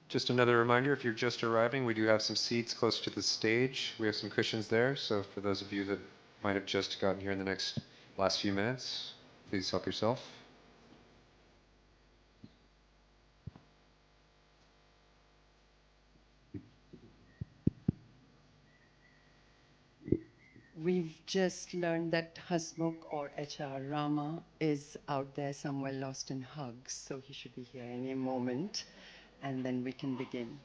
Just another reminder, if you're just arriving, we do have some seats close to the stage. We have some cushions there, so for those of you that might have just gotten here in the last few minutes, please help yourself. We've just learned that Hasmukh or HR Rama is out there somewhere lost in hugs, so he should be here any moment, and then we can begin.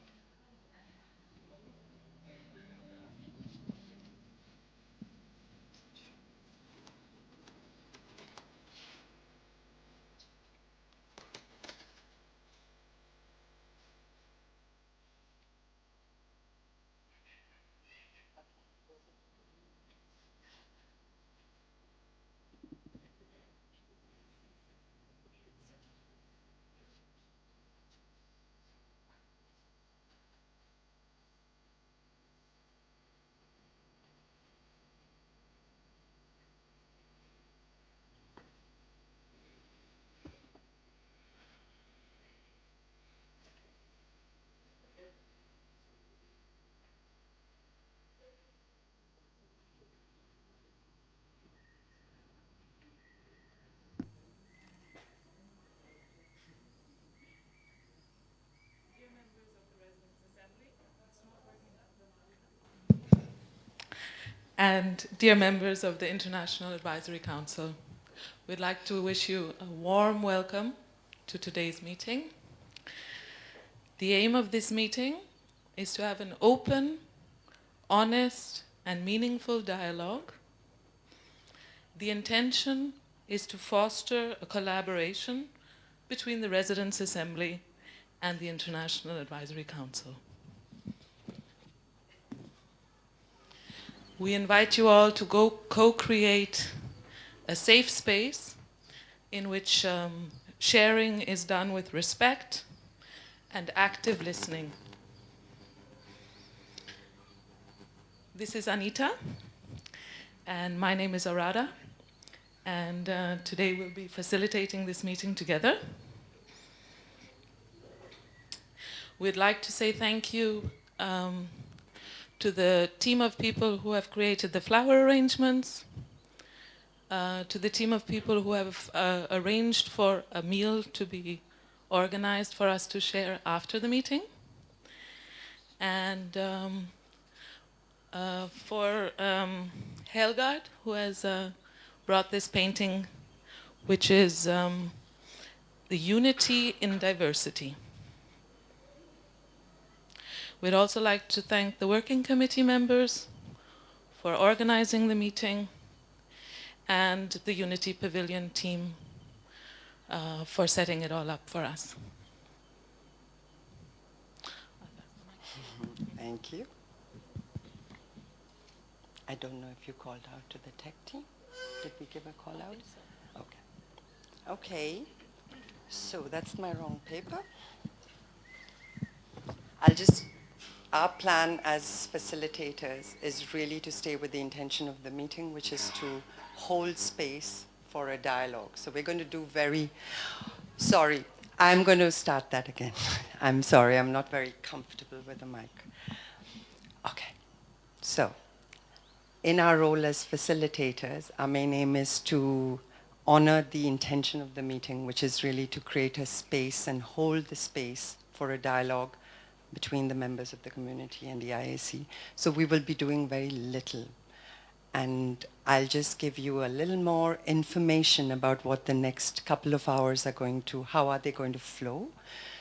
And dear members of the International Advisory Council, we'd like to wish you a warm welcome to today's meeting. The aim of this meeting is to have an open, honest, and meaningful dialogue. The intention is to foster a collaboration between the Residents' Assembly and the International Advisory Council. We invite you all to go co-create a safe space in which sharing is done with respect and active listening. This is Anita, and my name is Arada, and today we'll be facilitating this meeting together. We'd like to say thank you to the team of people who have created the flower arrangements, to the team of people who have arranged for a meal to be organized for us to share after the meeting, and for Helgard, who has brought this painting, which is the unity in diversity. We'd also like to thank the working committee members for organizing the meeting and the Unity Pavilion team for setting it all up for us. Thank you. I don't know if you called out to the tech team. Did we give a call out? Okay. Okay. So that's my wrong paper. Our plan as facilitators is really to stay with the intention of the meeting, which is to hold space for a dialogue. So we're going to do sorry, I'm going to start that again. I'm sorry, I'm not very comfortable with the mic. Okay, so in our role as facilitators, our main aim is to honor the intention of the meeting, which is really to create a space and hold the space for a dialogue between the members of the community and the IAC. So we will be doing very little. And I'll just give you a little more information about what the next couple of hours how are they going to flow.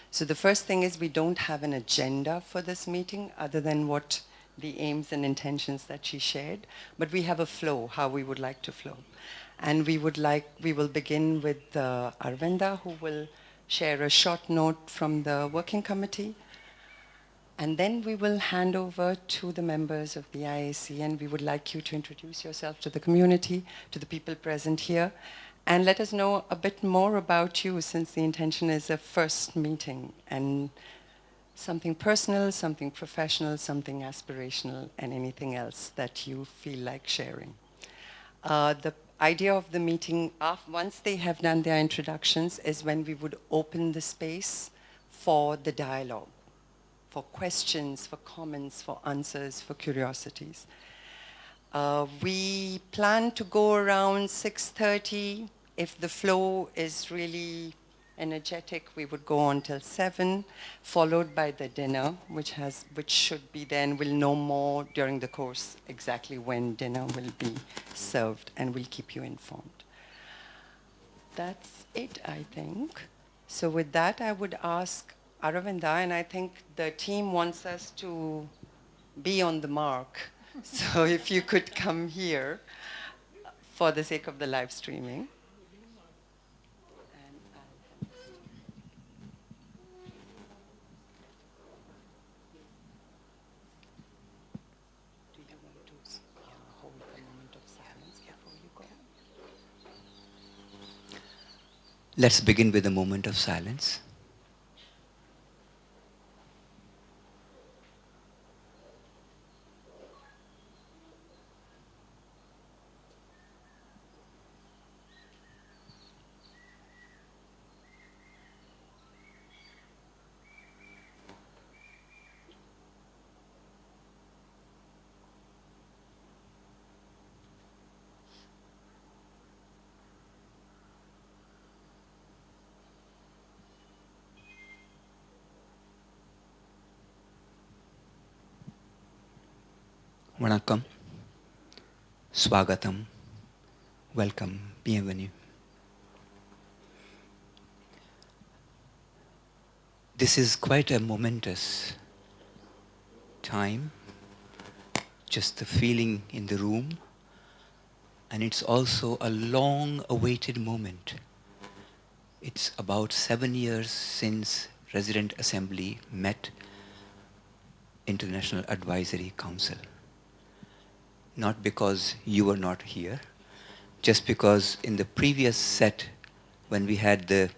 So the first thing is we don't have an agenda for this meeting other than what the aims and intentions that she shared, but we have a flow, how we would like to flow. And we will begin with Arvinda, who will share a short note from the working committee. And then we will hand over to the members of the IAC, and we would like you to introduce yourself to the community, to the people present here, and let us know a bit more about you, since the intention is a first meeting, and something personal, something professional, something aspirational, and anything else that you feel like sharing. The idea of the meeting, once they have done their introductions, is when we would open the space for the dialogue. for questions, for comments, for answers, for curiosities. We plan to go around 6:30. If the flow is really energetic, we would go on till 7, followed by the dinner, which should be then. We'll know more during the course exactly when dinner will be served, and we'll keep you informed. That's it, I think. So with that, I would ask Aravinda, and I think the team wants us to be on the mark. So if you could come here for the sake of the live streaming. And do you want to hold a moment of silence before you go? Let's begin with a moment of silence. Vanakkam, Swagatam, welcome, bienvenue. This is quite a momentous time, just the feeling in the room, and it's also a long-awaited moment. It's about 7 years since Resident Assembly met International Advisory Council. Not because you were not here, just because in the previous set, when we had the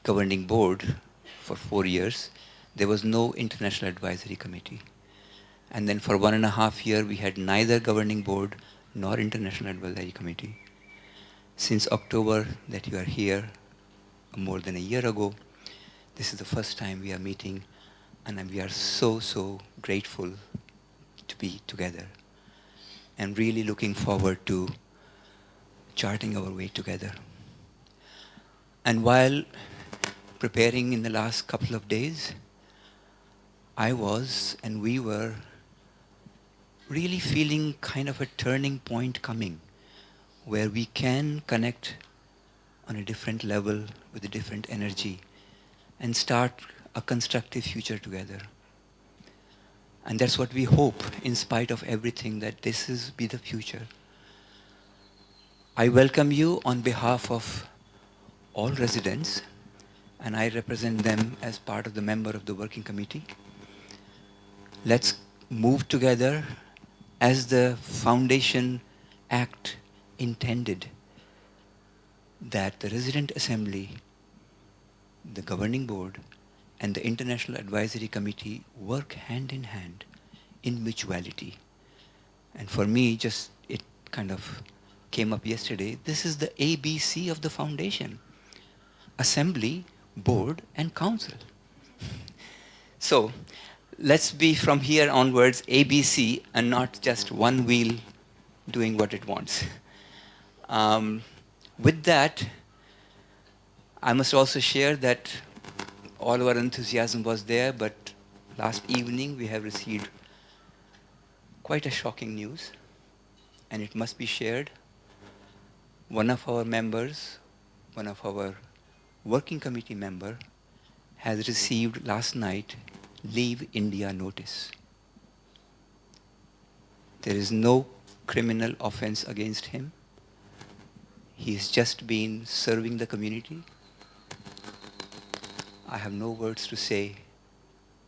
governing board for 4 years, there was no International Advisory Committee. And then for 1.5 years, we had neither governing board nor International Advisory Committee. Since October that you are here, more than a year ago, this is the first time we are meeting, and we are so, so grateful to be together, and really looking forward to charting our way together. And while preparing in the last couple of days, I was, and we were, really feeling kind of a turning point coming, where we can connect on a different level with a different energy and start a constructive future together. And that's what we hope, in spite of everything, that this is be the future. I welcome you on behalf of all residents, and I represent them as part of the member of the working committee. Let's move together as the Foundation Act intended, that the Resident Assembly, the Governing Board, and the International Advisory Committee work hand in hand in mutuality. And for me, just it kind of came up yesterday, this is the ABC of the Foundation: Assembly, Board, and Council. So let's be from here onwards ABC and not just one wheel doing what it wants. With that, I must also share that all our enthusiasm was there, but last evening we have received quite a shocking news, and it must be shared. One of our members, one of our working committee member, has received last night Leave India notice. There is no criminal offense against him. He's just been serving the community. I have no words to say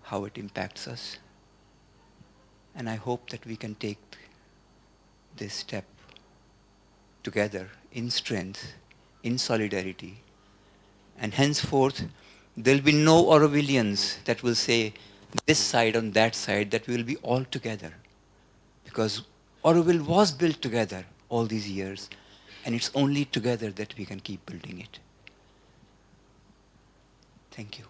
how it impacts us. And I hope that we can take this step together in strength, in solidarity. And henceforth, there'll be no Aurovillians that will say this side on that side, that we will be all together. Because Auroville was built together all these years, and it's only together that we can keep building it. Thank you.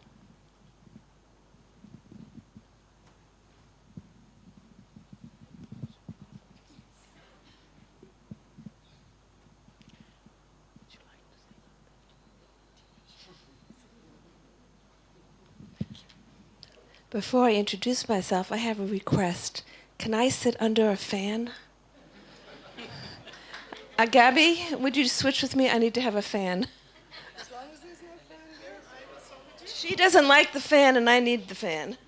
Before I introduce myself, I have a request. Can I sit under a fan? Gabby, would you switch with me? I need to have a fan. As long as there's no fan here, I saw it. She doesn't like the fan, and I need the fan.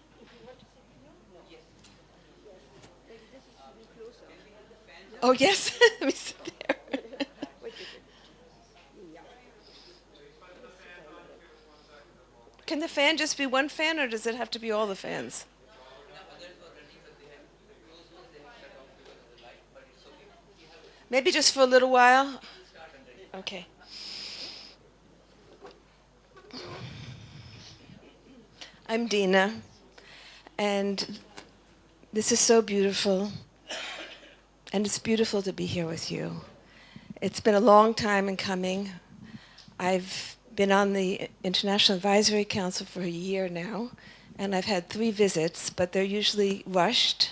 Oh, yes? Let me sit there. Can the fan just be one fan, or does it have to be all the fans? Maybe just for a little while? Okay. I'm Dina, and this is so beautiful, and it's beautiful to be here with you. It's been a long time in coming. I've been on the International Advisory Council for a year now, and I've had 3 visits, but they're usually rushed,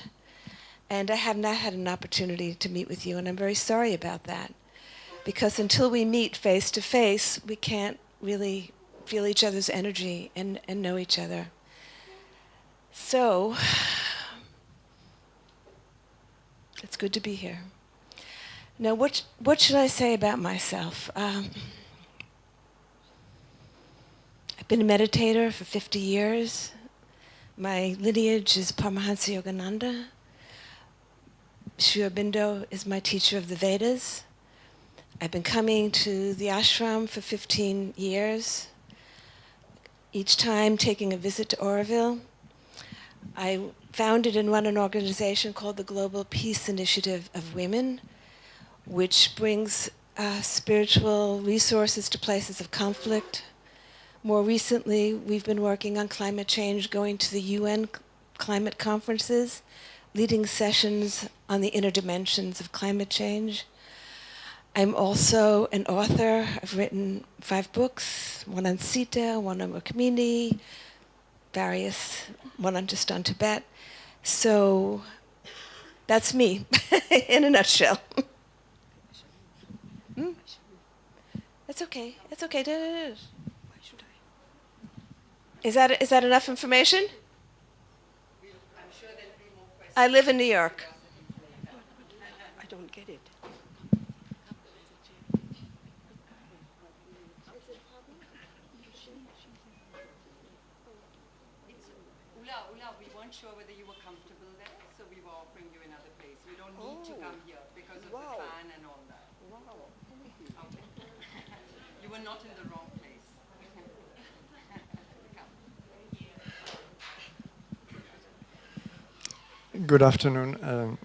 and I have not had an opportunity to meet with you, and I'm very sorry about that, because until we meet face to face, we can't really feel each other's energy and know each other. So, it's good to be here. Now, what should I say about myself? I've been a meditator for 50 years. My lineage is Paramahansa Yogananda. Sri Aurobindo is my teacher of the Vedas. I've been coming to the ashram for 15 years, each time taking a visit to Auroville. I founded and run an organization called the Global Peace Initiative of Women, which brings spiritual resources to places of conflict. More recently, we've been working on climate change, going to the UN climate conferences, leading sessions on the inner dimensions of climate change. I'm also an author. I've written 5 books, one on Sita, one on Rukmini, one on just on Tibet. So that's me in a nutshell. That's okay. It's okay. Is that enough information? I'm sure there'll be more questions. I live in New York. I don't get it. Ula, we weren't sure whether you were comfortable there, so we were offering you another place. You don't need to come here because of the fan and all that. Wow. Okay. You were not in the wrong place. Come. Good afternoon.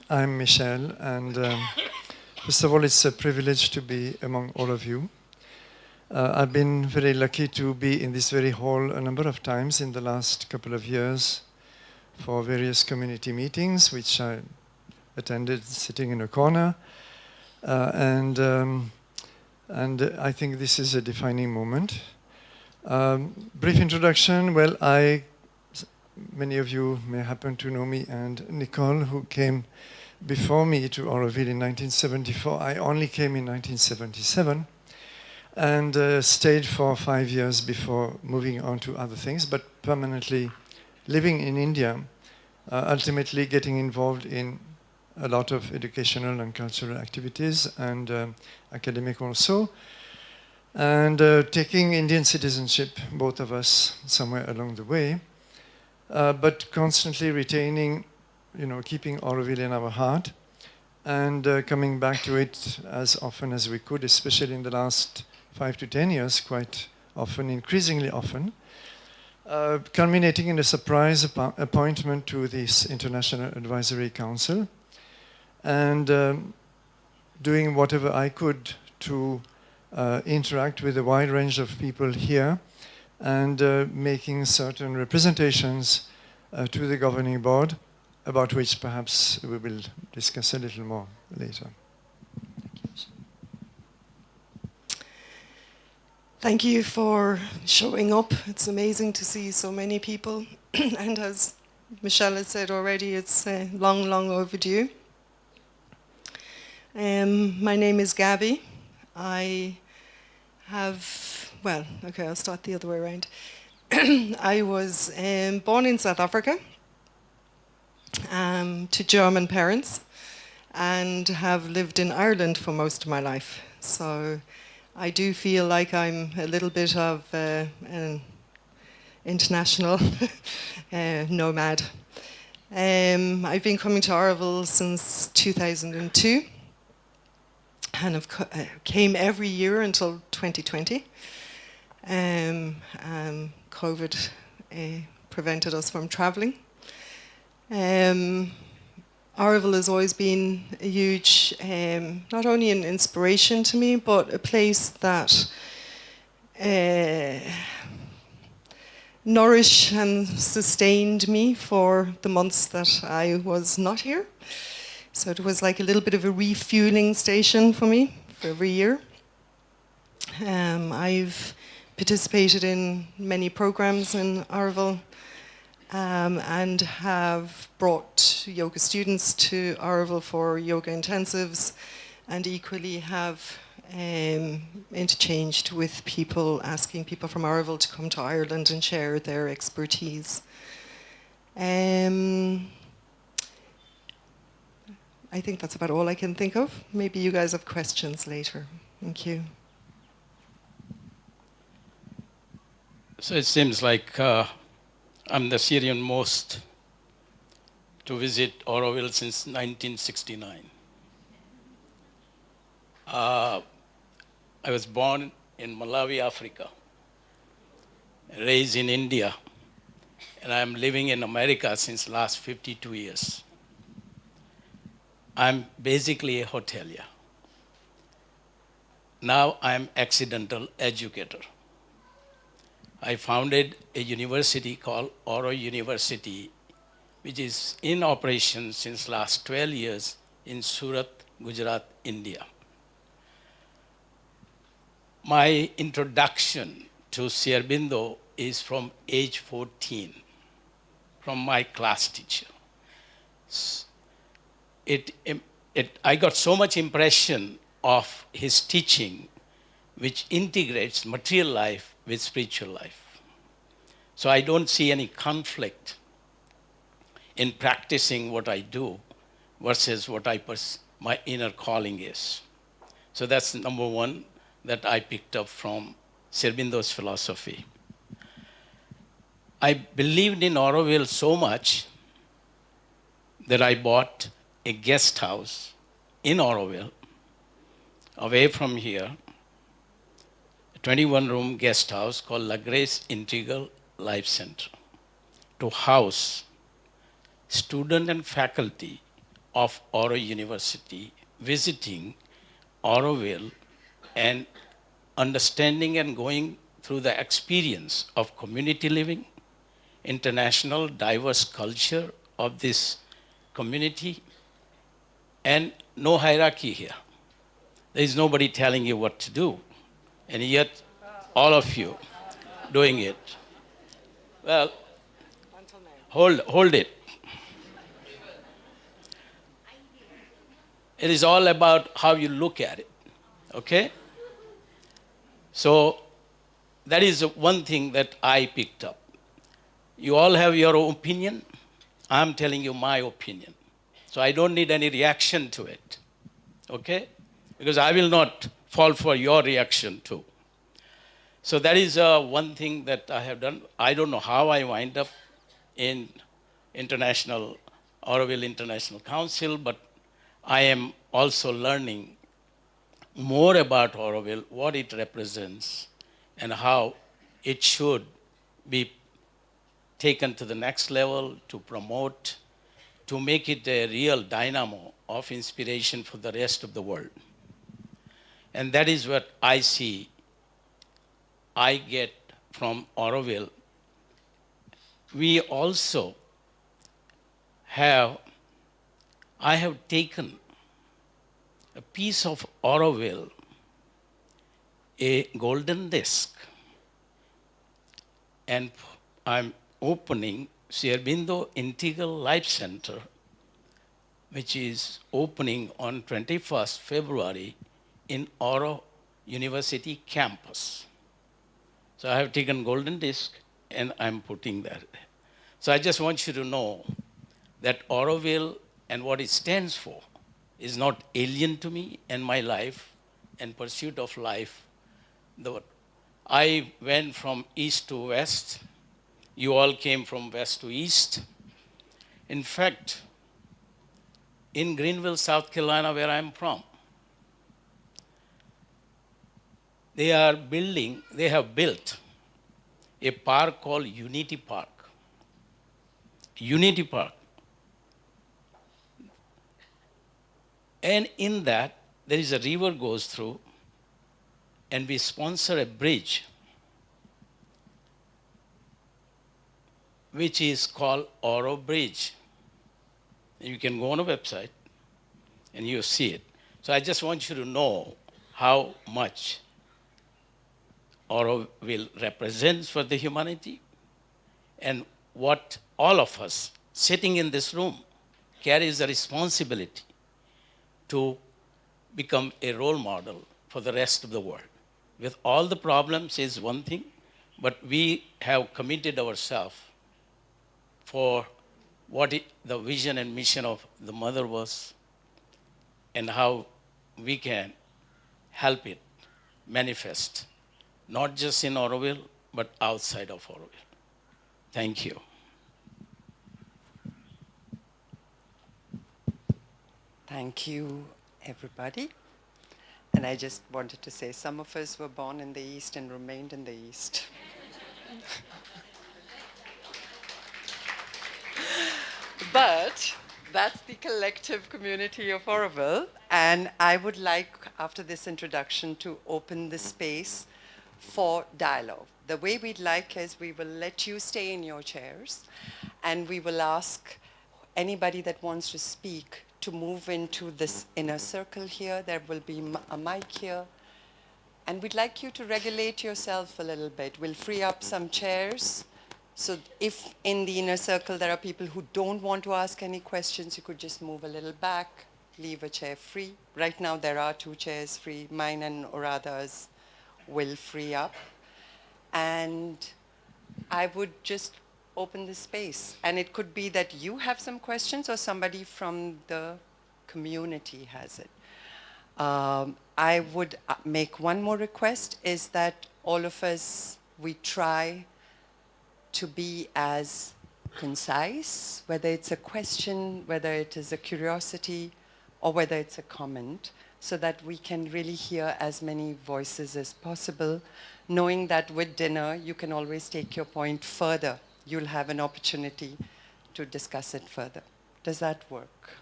I'm Michel, and first of all, it's a privilege to be among all of you. I've been very lucky to be in this very hall a number of times in the last couple of years for various community meetings, which I attended sitting in a corner. And I think this is a defining moment. Brief introduction. Well, many of you may happen to know me and Nicole, who came before me to Auroville in 1974. I only came in 1977 and stayed for 5 years before moving on to other things, but permanently living in India, ultimately getting involved in a lot of educational and cultural activities and academic also, and taking Indian citizenship, both of us, somewhere along the way. But constantly retaining, keeping Auroville in our heart and coming back to it as often as we could, especially in the last 5 to 10 years, quite often, increasingly often, culminating in a surprise appointment to this International Advisory Council and doing whatever I could to interact with a wide range of people here and making certain representations to the governing board, about which perhaps we will discuss a little more later. Thank you for showing up. It's amazing to see so many people. And as Michelle has said already, it's long, long overdue. My name is Gabby. I'll start the other way around. I was born in South Africa to German parents and have lived in Ireland for most of my life. So I do feel like I'm a little bit of an international nomad. I've been coming to Auroville since 2002 and came every year until 2020. COVID prevented us from traveling. Auroville has always been a huge, not only an inspiration to me, but a place that nourished and sustained me for the months that I was not here. So it was like a little bit of a refueling station for me for every year. I've participated in many programs in Auroville. And have brought yoga students to Auroville for yoga intensives, and equally have interchanged with people, asking people from Auroville to come to Ireland and share their expertise. I think that's about all I can think of. Maybe you guys have questions later. Thank you. So it seems like I'm the Syrian most to visit Auroville since 1969. I was born in Malawi, Africa, raised in India, and I'm living in America since last 52 years. I'm basically a hotelier. Now I'm accidental educator. I founded a university called Auroville University, which is in operation since last 12 years in Surat, Gujarat, India. My introduction to Sri Aurobindo is from age 14, from my class teacher. I got so much impression of his teaching, which integrates material life with spiritual life. So I don't see any conflict in practicing what I do versus what my inner calling is. So that's number one that I picked up from Sri Aurobindo's philosophy. I believed in Auroville so much that I bought a guest house in Auroville, away from here, 21-room guest house called La Grace Integral Life Center to house student and faculty of Auroville University visiting Auroville and understanding and going through the experience of community living, international diverse culture of this community, and no hierarchy here. There is nobody telling you what to do. And yet, all of you doing it. Well, hold it. It is all about how you look at it, okay? So that is one thing that I picked up. You all have your own opinion. I'm telling you my opinion. So I don't need any reaction to it, okay? Because I will not fall for your reaction too. So that is one thing that I have done. I don't know how I wind up in Auroville International Council, but I am also learning more about Auroville, what it represents, and how it should be taken to the next level to promote, to make it a real dynamo of inspiration for the rest of the world. And that is what I see I get from Auroville. We also I have taken a piece of Auroville, a golden disc, and I'm opening Sri Aurobindo Integral Life Center, which is opening on 21st February in Auroville University campus. So I have taken golden disc and I'm putting that. So I just want you to know that Auroville and what it stands for is not alien to me and my life and pursuit of life. I went from east to west. You all came from west to east. In fact, in Greenville, South Carolina, where I'm from, they have built a park called Unity Park. Unity Park. And in that, there is a river goes through, and we sponsor a bridge, which is called Oro Bridge. You can go on a website, and you see it. So I just want you to know how much Auroville represents for the humanity and what all of us sitting in this room carries the responsibility to become a role model for the rest of the world. With all the problems is one thing, but we have committed ourselves for the vision and mission of the mother was and how we can help it manifest, not just in Auroville, but outside of Auroville. Thank you. Thank you, everybody. And I just wanted to say some of us were born in the East and remained in the East. But that's the collective community of Auroville. And I would like, after this introduction, to open the space for dialogue. The way we'd like is we will let you stay in your chairs, and we will ask anybody that wants to speak to move into this inner circle here. There will be a mic here. And we'd like you to regulate yourself a little bit. We'll free up some chairs. So if in the inner circle there are people who don't want to ask any questions, you could just move a little back, leave a chair free. Right now there are 2 chairs free. Mine and Orada's will free up. And I would just open the space. And it could be that you have some questions or somebody from the community has it. I would make one more request, is that all of us, we try to be as concise, whether it's a question, whether it is a curiosity, or whether it's a comment, so that we can really hear as many voices as possible, knowing that with dinner, you can always take your point further. You'll have an opportunity to discuss it further. Does that work?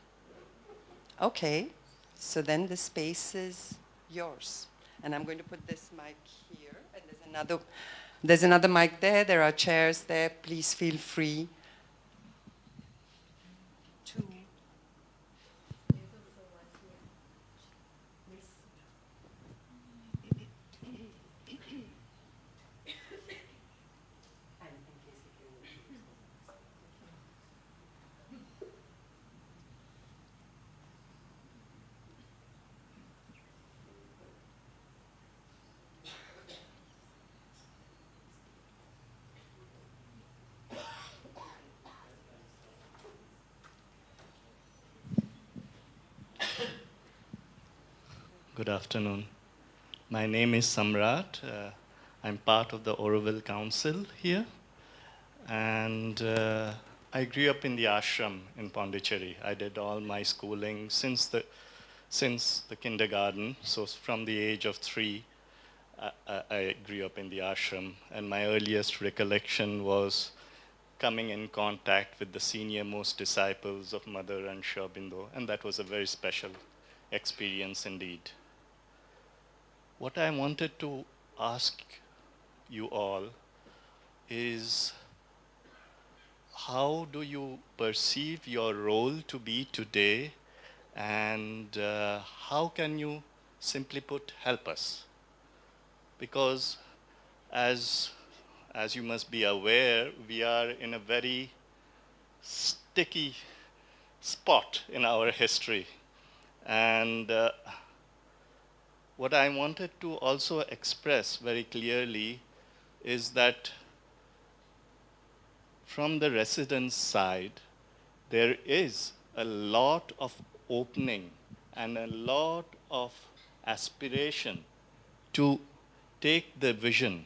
Okay, so then the space is yours. And I'm going to put this mic here, and there's another mic there. There are chairs there. Please feel free to. Good afternoon. My name is Samrat. I'm part of the Auroville Council here. And I grew up in the ashram in Pondicherry. I did all my schooling since the kindergarten. So from the age of 3, I grew up in the ashram. And my earliest recollection was coming in contact with the senior most disciples of Mother and Sri Aurobindo. And that was a very special experience indeed. What I wanted to ask you all is, how do you perceive your role to be today, and how can you, simply put, help us? Because as you must be aware, we are in a very sticky spot in our history. And what I wanted to also express very clearly is that from the residents' side, there is a lot of opening and a lot of aspiration to take the vision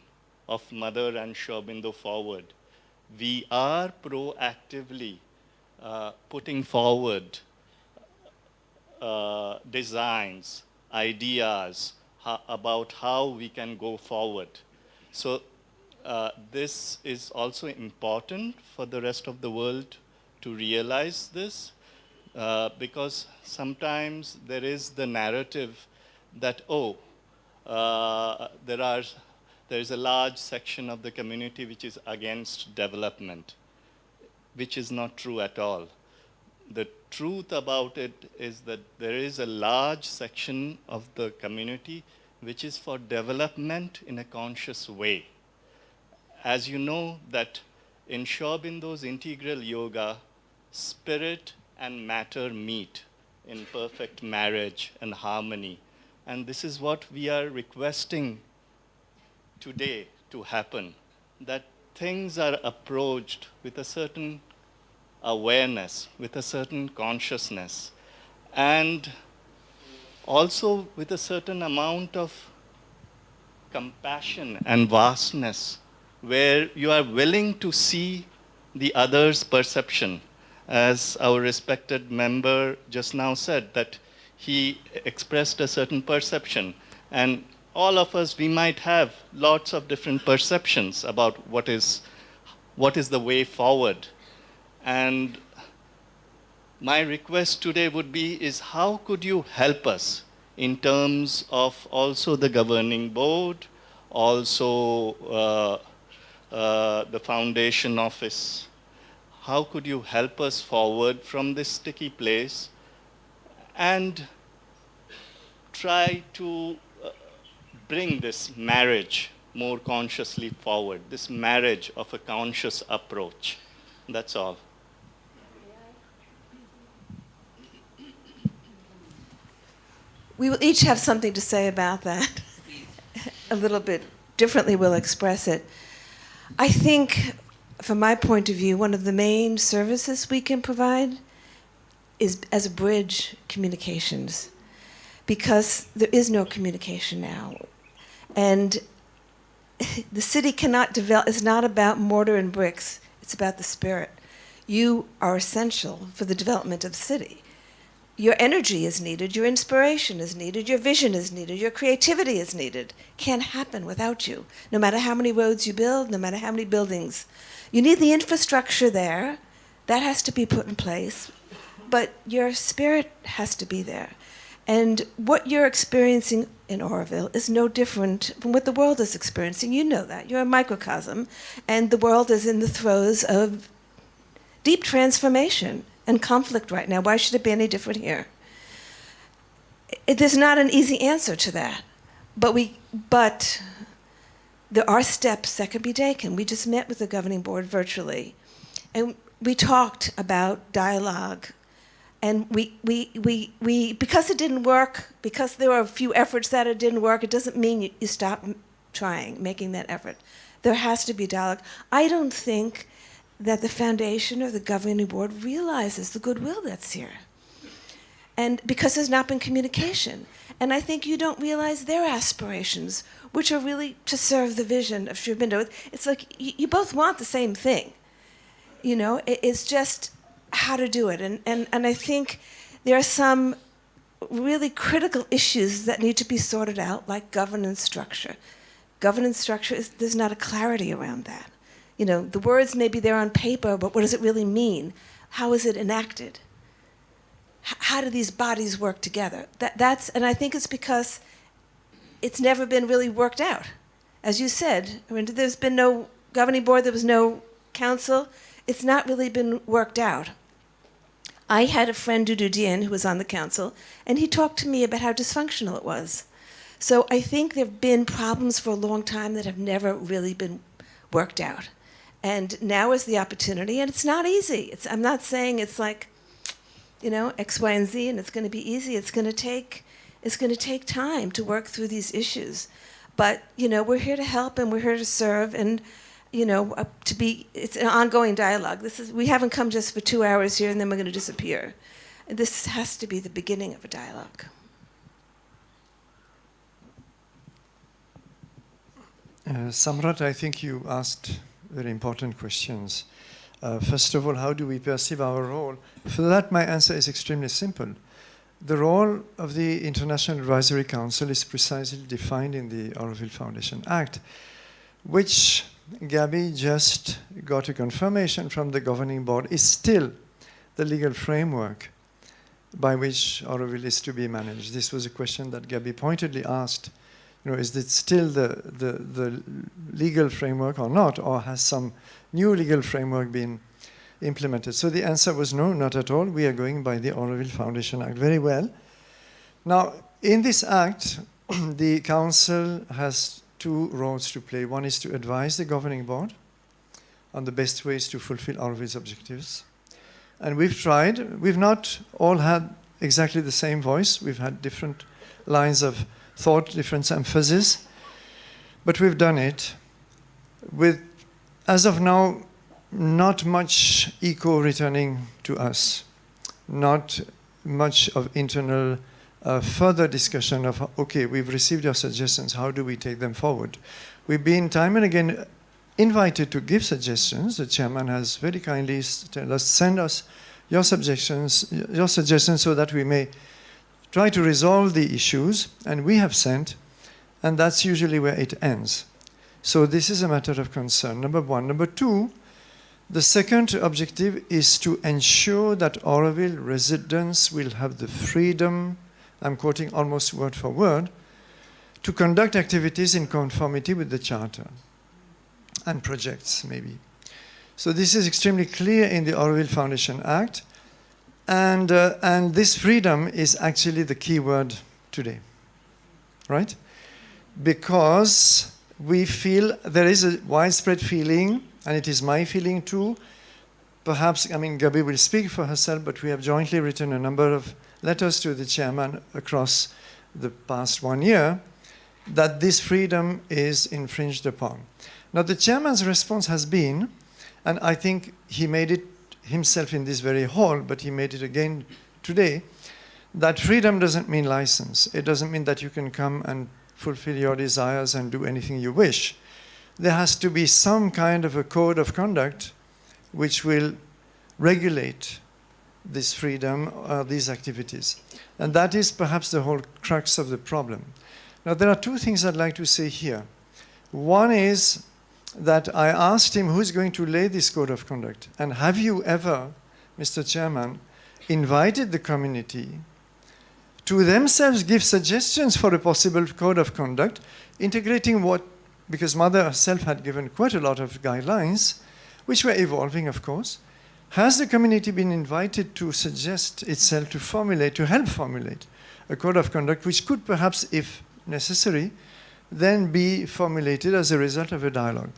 of Mother and Sri Aurobindo forward. We are proactively putting forward designs, ideas about how we can go forward. So this is also important for the rest of the world to realize this, because sometimes there is the narrative that, oh, there is a large section of the community which is against development, which is not true at all. The truth about it is that there is a large section of the community which is for development in a conscious way. As you know, that in Sri Aurobindo's integral yoga, spirit and matter meet in perfect marriage and harmony. And this is what we are requesting today to happen, that things are approached with a certain awareness, with a certain consciousness, and also with a certain amount of compassion and vastness, where you are willing to see the other's perception. As our respected member just now said, that he expressed a certain perception, and all of us, we might have lots of different perceptions about what is the way forward. And my request today would be is, how could you help us in terms of also the governing board, also the foundation office? How could you help us forward from this sticky place and try to bring this marriage more consciously forward, this marriage of a conscious approach? That's all. We will each have something to say about that. A little bit differently we'll express it. I think, from my point of view, one of the main services we can provide is, as a bridge, communications. Because there is no communication now. And the city cannot develop, it's not about mortar and bricks, it's about the spirit. You are essential for the development of the city. Your energy is needed, your inspiration is needed, your vision is needed, your creativity is needed. Can't happen without you, no matter how many roads you build, no matter how many buildings. You need the infrastructure there, that has to be put in place, but your spirit has to be there. And what you're experiencing in Auroville is no different from what the world is experiencing. You know that. You're a microcosm, and the world is in the throes of deep transformation and conflict right now. Why should it be any different here? There's not an easy answer to that, but there are steps that can be taken. We just met with the governing board virtually, and we talked about dialogue. And we because it didn't work, because there were a few efforts that it didn't work, it doesn't mean you stop trying, making that effort. There has to be dialogue. I don't think that the foundation or the governing board realizes the goodwill that's here. And because there's not been communication. And I think you don't realize their aspirations, which are really to serve the vision of Sri Aurobindo. It's like you both want the same thing. You know, it's just how to do it. And I think there are some really critical issues that need to be sorted out, like governance structure. Governance structure, there's not a clarity around that. You know, the words may be there on paper, but what does it really mean? How is it enacted? How do these bodies work together? And I think it's because it's never been really worked out. As you said, I mean, there's been no governing board, there was no council. It's not really been worked out. I had a friend, Dudu Dien, who was on the council, and he talked to me about how dysfunctional it was. So I think there have been problems for a long time that have never really been worked out. And now is the opportunity, and it's not easy. I'm not saying it's like, you know, X, Y, and Z, and it's going to be easy. It's going to take time to work through these issues. But, you know, we're here to help, and we're here to serve, and it's an ongoing dialogue. We haven't come just for 2 hours here and then we're going to disappear. This has to be the beginning of a dialogue. Samrat, I think you asked very important questions. First of all, how do we perceive our role? For that, my answer is extremely simple. The role of the International Advisory Council is precisely defined in the Auroville Foundation Act, which Gabby just got a confirmation from the governing board is still the legal framework by which Auroville is to be managed. This was a question that Gabby pointedly asked. Is it still the legal framework or not, or has some new legal framework been implemented? So the answer was no, not at all. We are going by the Auroville Foundation Act very well. Now, in this act, the council has two roles to play. One is to advise the governing board on the best ways to fulfill Auroville's objectives. And we've tried. We've not all had exactly the same voice. We've had different lines of thought, different emphasis. But we've done it with, as of now, not much echo returning to us, not much of internal further discussion of, okay, we've received your suggestions, how do we take them forward? We've been time and again invited to give suggestions. The chairman has very kindly told us, send us your suggestions so that we may try to resolve the issues, and we have sent, and that's usually where it ends. So this is a matter of concern, number one. Number two, the second objective is to ensure that Auroville residents will have the freedom, I'm quoting almost word for word, to conduct activities in conformity with the Charter and projects, maybe. So this is extremely clear in the Auroville Foundation Act, and this freedom is actually the key word today, right? Because we feel there is a widespread feeling, and it is my feeling too, perhaps, Gabi will speak for herself, but we have jointly written a number of letters to the chairman across the past 1 year, that this freedom is infringed upon. Now, the chairman's response has been, and I think he made it himself in this very hall, but he made it again today, that freedom doesn't mean license. It doesn't mean that you can come and fulfill your desires and do anything you wish. There has to be some kind of a code of conduct which will regulate this freedom, these activities. And that is perhaps the whole crux of the problem. Now, there are two things I'd like to say here. One is that I asked him who's going to lay this code of conduct. And have you ever, Mr. Chairman, invited the community to themselves give suggestions for a possible code of conduct, integrating what, because Mother herself had given quite a lot of guidelines, which were evolving, of course. Has the community been invited to suggest itself to formulate, to help formulate a code of conduct which could perhaps, if necessary, then be formulated as a result of a dialogue?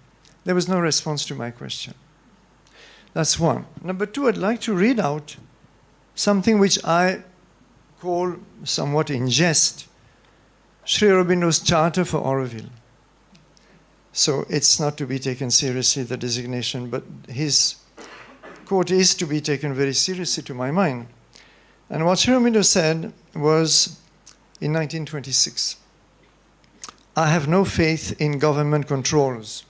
There was no response to my question. That's one. Number two, I'd like to read out something which I call somewhat in jest Sri Aurobindo's Charter for Auroville. So it's not to be taken seriously, the designation, but his quote is to be taken very seriously to my mind. And what Sri Aurobindo said was in 1926, I have no faith in government controls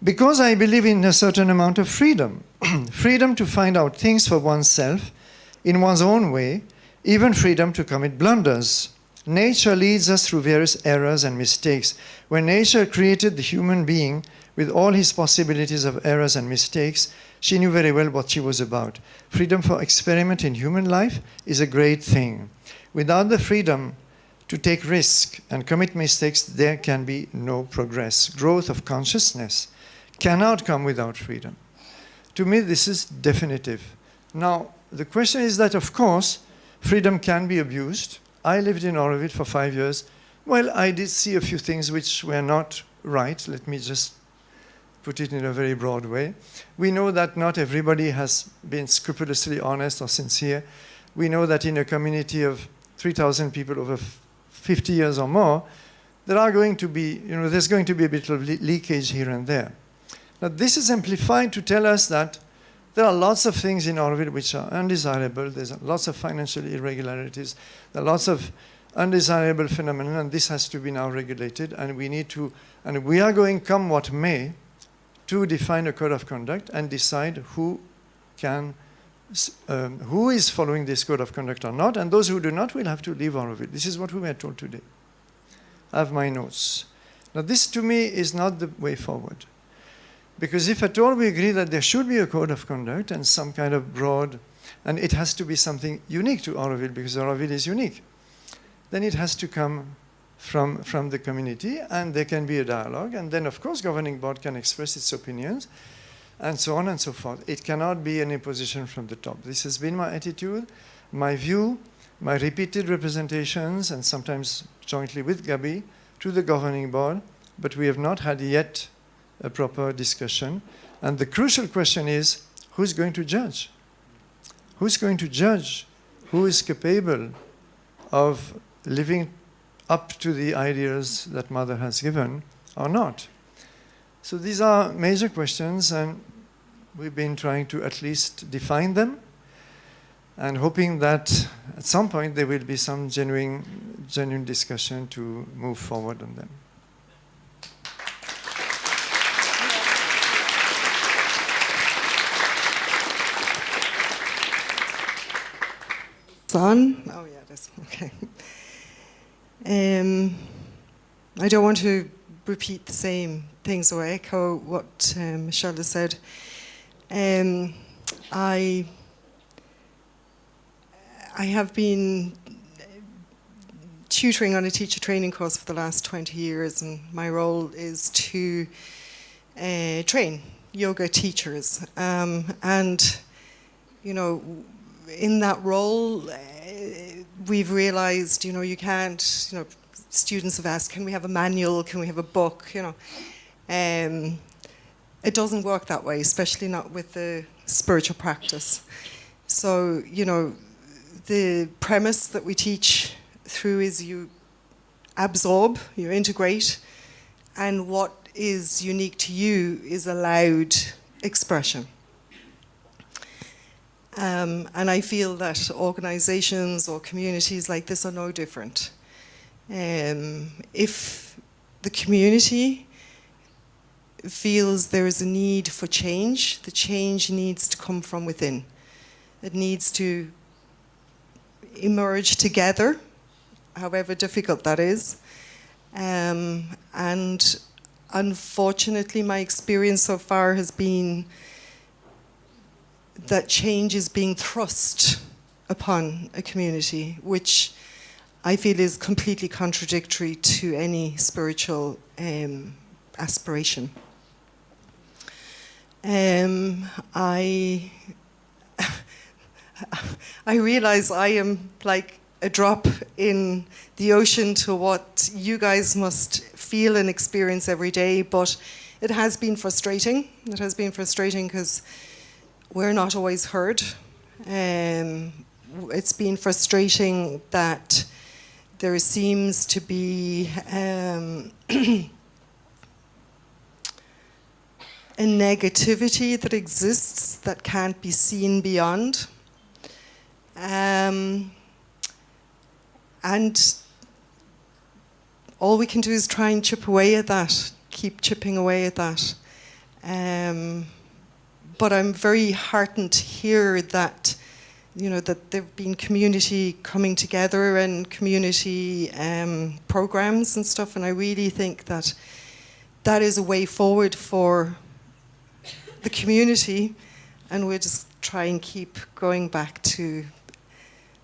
because I believe in a certain amount of freedom. Freedom to find out things for oneself in one's own way, even freedom to commit blunders. Nature leads us through various errors and mistakes. When nature created the human being with all his possibilities of errors and mistakes, she knew very well what she was about. Freedom for experiment in human life is a great thing. Without the freedom to take risk and commit mistakes, there can be no progress. Growth of consciousness cannot come without freedom. To me, this is definitive. Now, the question is that, of course, freedom can be abused. I lived in Auroville for 5 years. Well, I did see a few things which were not right. Let me just put it in a very broad way. We know that not everybody has been scrupulously honest or sincere. We know that in a community of 3,000 people over 50 years or more, there are going to be, there's going to be a bit of leakage here and there. Now, this is amplified to tell us that there are lots of things in Auroville which are undesirable. There's lots of financial irregularities. There are lots of undesirable phenomena, and this has to be now regulated. And we need to, and we are going, come what may, to define a code of conduct and decide who is following this code of conduct or not. And those who do not will have to leave Auroville. This is what we were told today. I have my notes. Now, this to me is not the way forward. Because if at all we agree that there should be a code of conduct and some kind of broad, and it has to be something unique to Auroville because Auroville is unique, then it has to come from the community and there can be a dialogue. And then, of course, governing board can express its opinions and so on and so forth. It cannot be an imposition from the top. This has been my attitude, my view, my repeated representations, and sometimes jointly with Gabi, to the governing board, but we have not had yet a proper discussion. And the crucial question is, who's going to judge? Who's going to judge who is capable of living up to the ideas that Mother has given or not? So these are major questions, and we've been trying to at least define them and hoping that at some point there will be some genuine discussion to move forward on them. On? Oh, yeah, that's okay. I don't want to repeat the same things or echo what Michelle has said. I have been tutoring on a teacher training course for the last 20 years, and my role is to train yoga teachers. And, you know, in that role, we've realized, you know, you can't, you know, students have asked, can we have a manual, can we have a book, you know. It doesn't work that way, especially not with the spiritual practice. So, you know, the premise that we teach through is you absorb, you integrate, and what is unique to you is allowed expression. And I feel that organizations or communities like this are no different. If the community feels there is a need for change, the change needs to come from within. It needs to emerge together, however difficult that is. And unfortunately, my experience so far has been that change is being thrust upon a community, which I feel is completely contradictory to any spiritual aspiration. I realize I am like a drop in the ocean to what you guys must feel and experience every day, but it has been frustrating. It has been frustrating because we're not always heard. It's been frustrating that there seems to be a negativity that exists that can't be seen beyond. And all we can do is try and chip away at that, keep chipping away at that. But I'm very heartened to hear that, you know, that there've been community coming together and community programs and stuff, and I really think that that is a way forward for the community, and we'll just try and keep going back to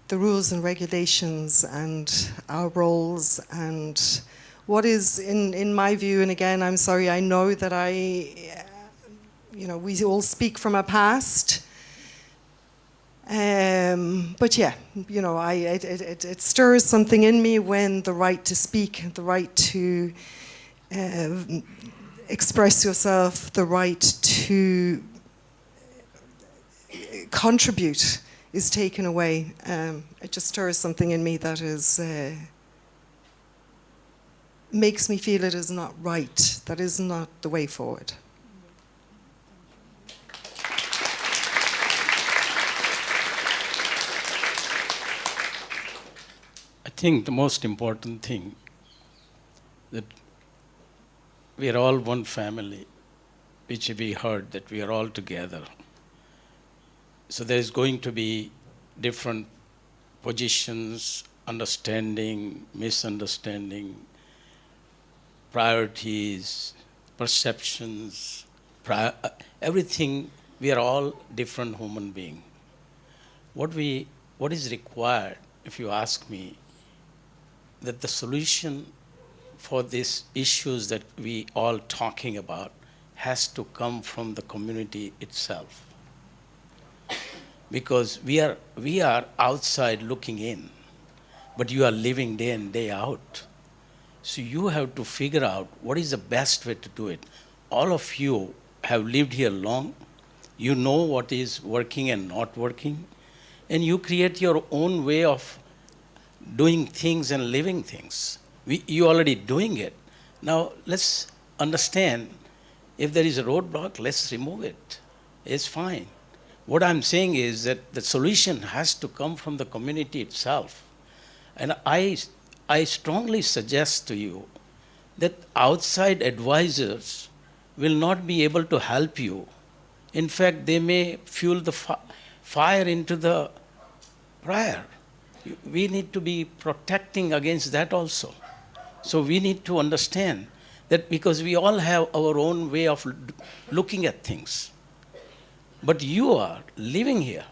the rules and regulations and our roles and what is, in my view, and again, I'm sorry, I know that you know, we all speak from our past. But yeah, you know, it stirs something in me when the right to speak, the right to express yourself, the right to contribute is taken away. It just stirs something in me that is makes me feel it is not right. That is not the way forward. think the most important thing that we are all one family, which we heard that we are all together. So there is going to be different positions, understanding, misunderstanding, priorities, perceptions, everything. We are all different human beings. What is required, if you ask me, that the solution for these issues that we all talking about has to come from the community itself. Because we are outside looking in, but you are living day in, day out. So you have to figure out what is the best way to do it. All of you have lived here long. You know what is working and not working. And you create your own way of doing things and living things. You already doing it. Now let's understand, if there is a roadblock, let's remove it. It's fine. What I'm saying is that the solution has to come from the community itself. And I strongly suggest to you that outside advisors will not be able to help you. In fact, they may fuel the fire into the fire. We need to be protecting against that also. So we need to understand that, because we all have our own way of looking at things. But you are living here,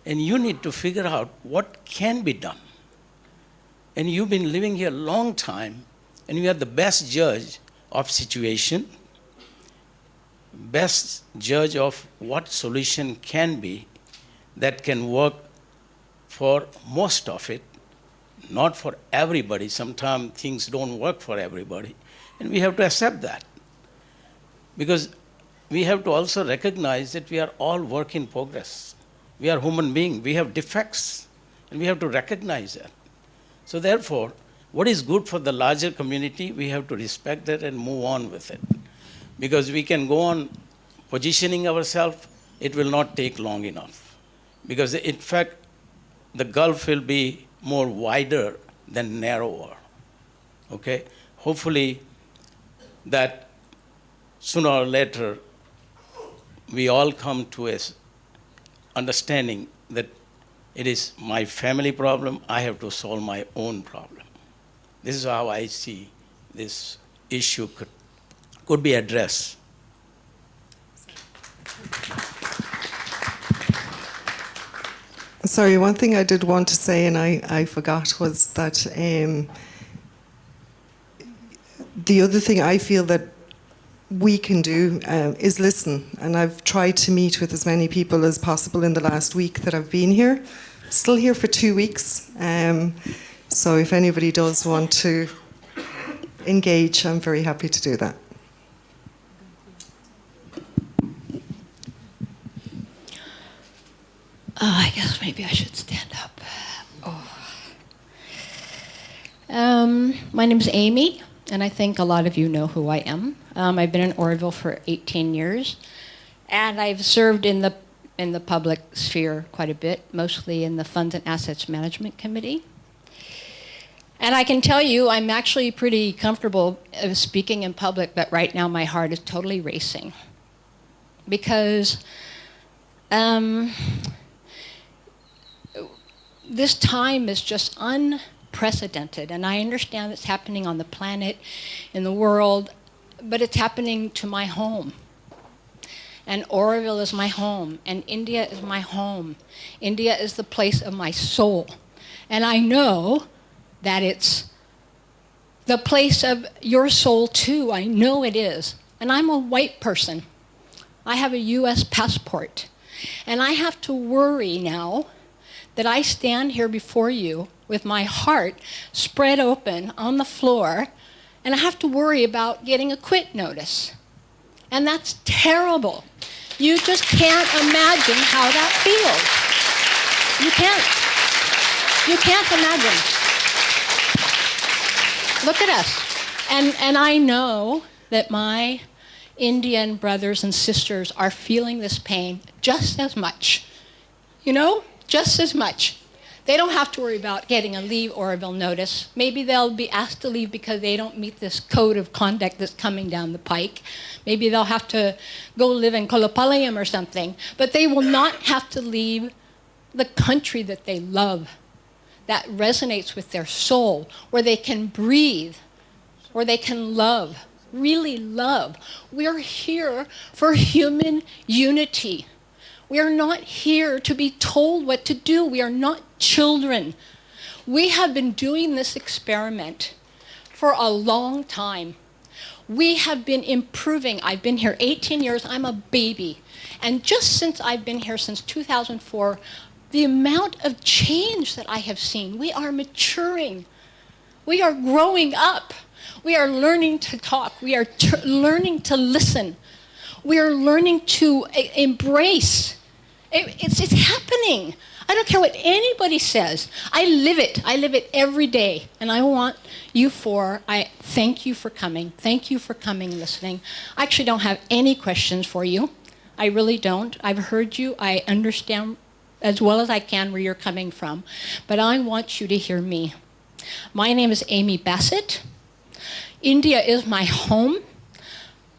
and you need to figure out what can be done. And you've been living here a long time, and you are the best judge of situation, best judge of what solution can be that can work for most of it, not for everybody. Sometimes things don't work for everybody, and we have to accept that. Because we have to also recognize that we are all work in progress. We are human beings. We have defects, and we have to recognize that. So therefore, what is good for the larger community, we have to respect that and move on with it. Because we can go on positioning ourselves, it will not take long enough. Because in fact, the gulf will be more wider than narrower. Okay? Hopefully that sooner or later we all come to a understanding that it is my family problem, I have to solve my own problem. This is how I see this issue could be addressed. Sorry, one thing I did want to say, and I forgot, was that the other thing I feel that we can do is listen. And I've tried to meet with as many people as possible in the last week that I've been here. Still here for 2 weeks. So if anybody does want to engage, I'm very happy to do that. I guess maybe I should stand up. My name is Amy, and I think a lot of you know who I am. I've been in Auroville for 18 years, and I've served in the public sphere quite a bit, mostly in the Funds and Assets Management Committee. And I can tell you, I'm actually pretty comfortable speaking in public, but right now my heart is totally racing. Because this time is just unprecedented, and I understand it's happening on the planet, in the world, but it's happening to my home. And Auroville is my home, and India is my home. India is the place of my soul. And I know that it's the place of your soul too. I know it is. And I'm a white person. I have a US passport. And I have to worry now that I stand here before you with my heart spread open on the floor, and I have to worry about getting a quit notice. And that's terrible. You just can't imagine how that feels. You can't. You can't imagine. Look at us. And I know that my Indian brothers and sisters are feeling this pain just as much. You know, just as much. They don't have to worry about getting a leave Auroville notice. Maybe they'll be asked to leave because they don't meet this code of conduct that's coming down the pike. Maybe they'll have to go live in Kolopalayam or something. But they will not have to leave the country that they love, that resonates with their soul, where they can breathe, where they can love, really love. We're here for human unity. We are not here to be told what to do. We are not children. We have been doing this experiment for a long time. We have been improving. I've been here 18 years. I'm a baby. And just since I've been here since 2004, the amount of change that I have seen, we are maturing. We are growing up. We are learning to talk. We are learning to listen. We are learning to embrace. It's happening. I don't care what anybody says. I live it. I live it every day. And I want you I thank you for coming. Thank you for coming, listening. I actually don't have any questions for you. I really don't. I've heard you. I understand as well as I can where you're coming from. But I want you to hear me. My name is Amy Bassett. India is my home.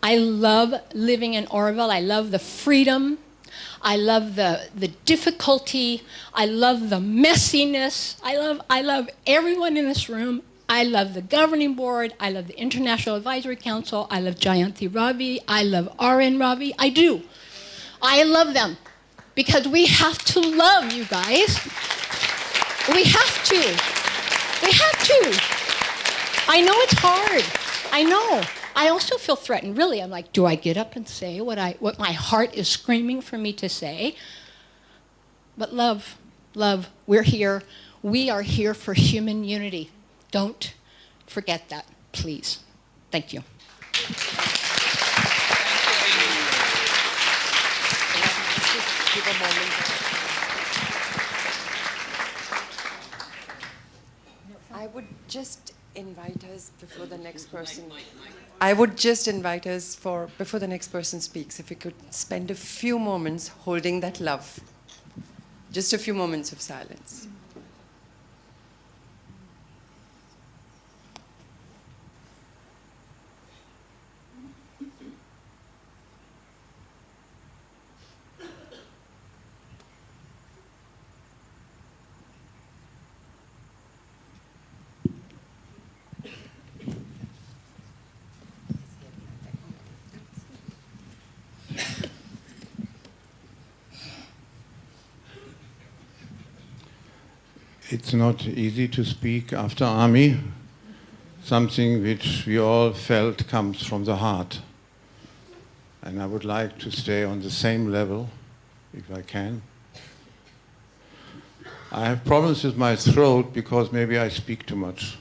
I love living in Auroville. I love the freedom. I love the difficulty. I love the messiness. I love everyone in this room. I love the governing board. I love the International Advisory Council. I love Jayanti Ravi. I love RN Ravi. I do. I love them because we have to love, you guys. We have to. We have to. I know it's hard. I know. I also feel threatened, really. I'm like, do I get up and say what my heart is screaming for me to say? But love, we're here. We are here for human unity. Don't forget that, please. Thank you. Give a moment. I would just invite us before the next person. I would just invite us before the next person speaks, if we could spend a few moments holding that love. Just a few moments of silence. It's not easy to speak after Army, something which we all felt comes from the heart. And I would like to stay on the same level, if I can. I have problems with my throat because maybe I speak too much.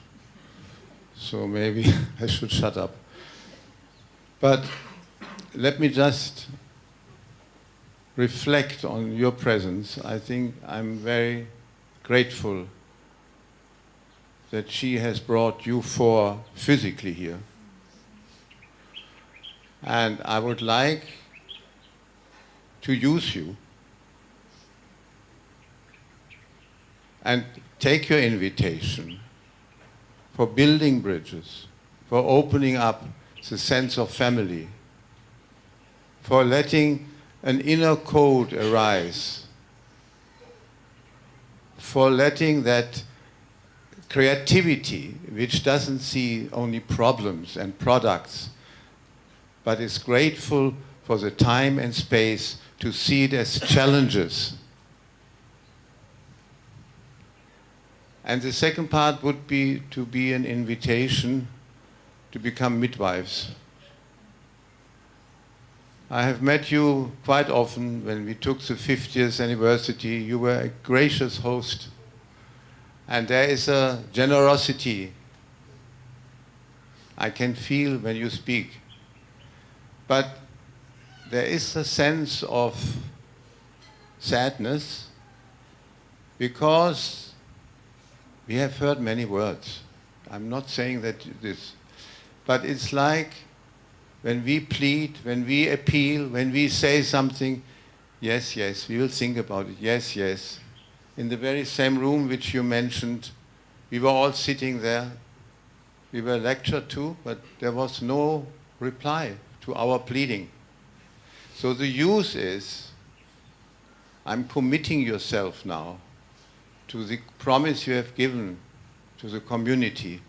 So maybe I should shut up. But let me just reflect on your presence. I think I'm very grateful that she has brought you four physically here. And I would like to use you and take your invitation for building bridges, for opening up the sense of family, for letting an inner code arise, for letting that creativity, which doesn't see only problems and products, but is grateful for the time and space to see it as challenges. And the second part would be to be an invitation to become midwives. I have met you quite often when we took the 50th anniversary. You were a gracious host. And there is a generosity I can feel when you speak. But there is a sense of sadness because we have heard many words. I'm not saying that this, but it's like when we plead, when we appeal, when we say something, yes, yes, we will think about it, yes, yes. in the very same room which you mentioned. We were all sitting there. We were lectured to, but there was no reply to our pleading. So the use is, I'm committing yourself now to the promise you have given to the community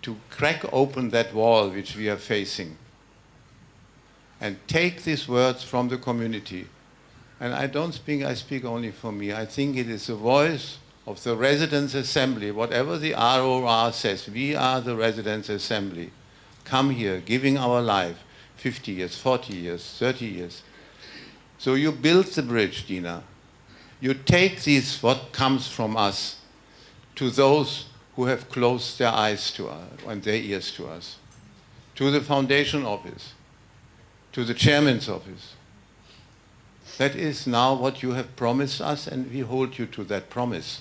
to crack open that wall which we are facing and take these words from the community. And I don't think I speak only for me. I think it is the voice of the Residents' Assembly. Whatever the ROR says, we are the Residents' Assembly. Come here, giving our life, 50 years, 40 years, 30 years. So you build the bridge, Dina. You take this, what comes from us, to those who have closed their eyes to us and their ears to us, to the foundation office, to the chairman's office. That is now what you have promised us, and we hold you to that promise.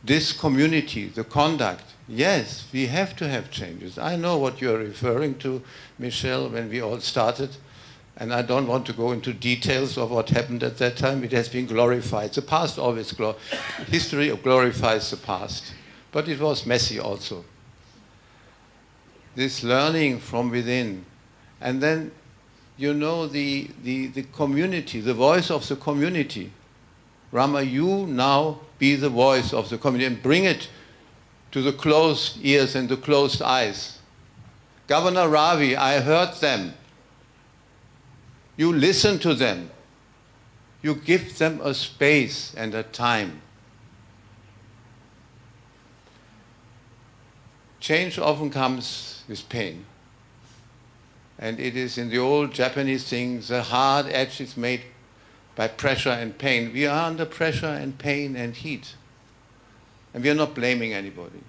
This community, the conduct, yes, we have to have changes. I know what you're referring to, Michelle, when we all started, and I don't want to go into details of what happened at that time. It has been glorified. The past always history glorifies the past, but it was messy also. This learning from within, and then, you know, the community, the voice of the community. Rama, you now be the voice of the community and bring it to the closed ears and the closed eyes. Governor Ravi, I heard them. You listen to them. You give them a space and a time. Change often comes with pain. And it is in the old Japanese thing, the hard edge is made by pressure and pain. We are under pressure and pain and heat. And we are not blaming anybody.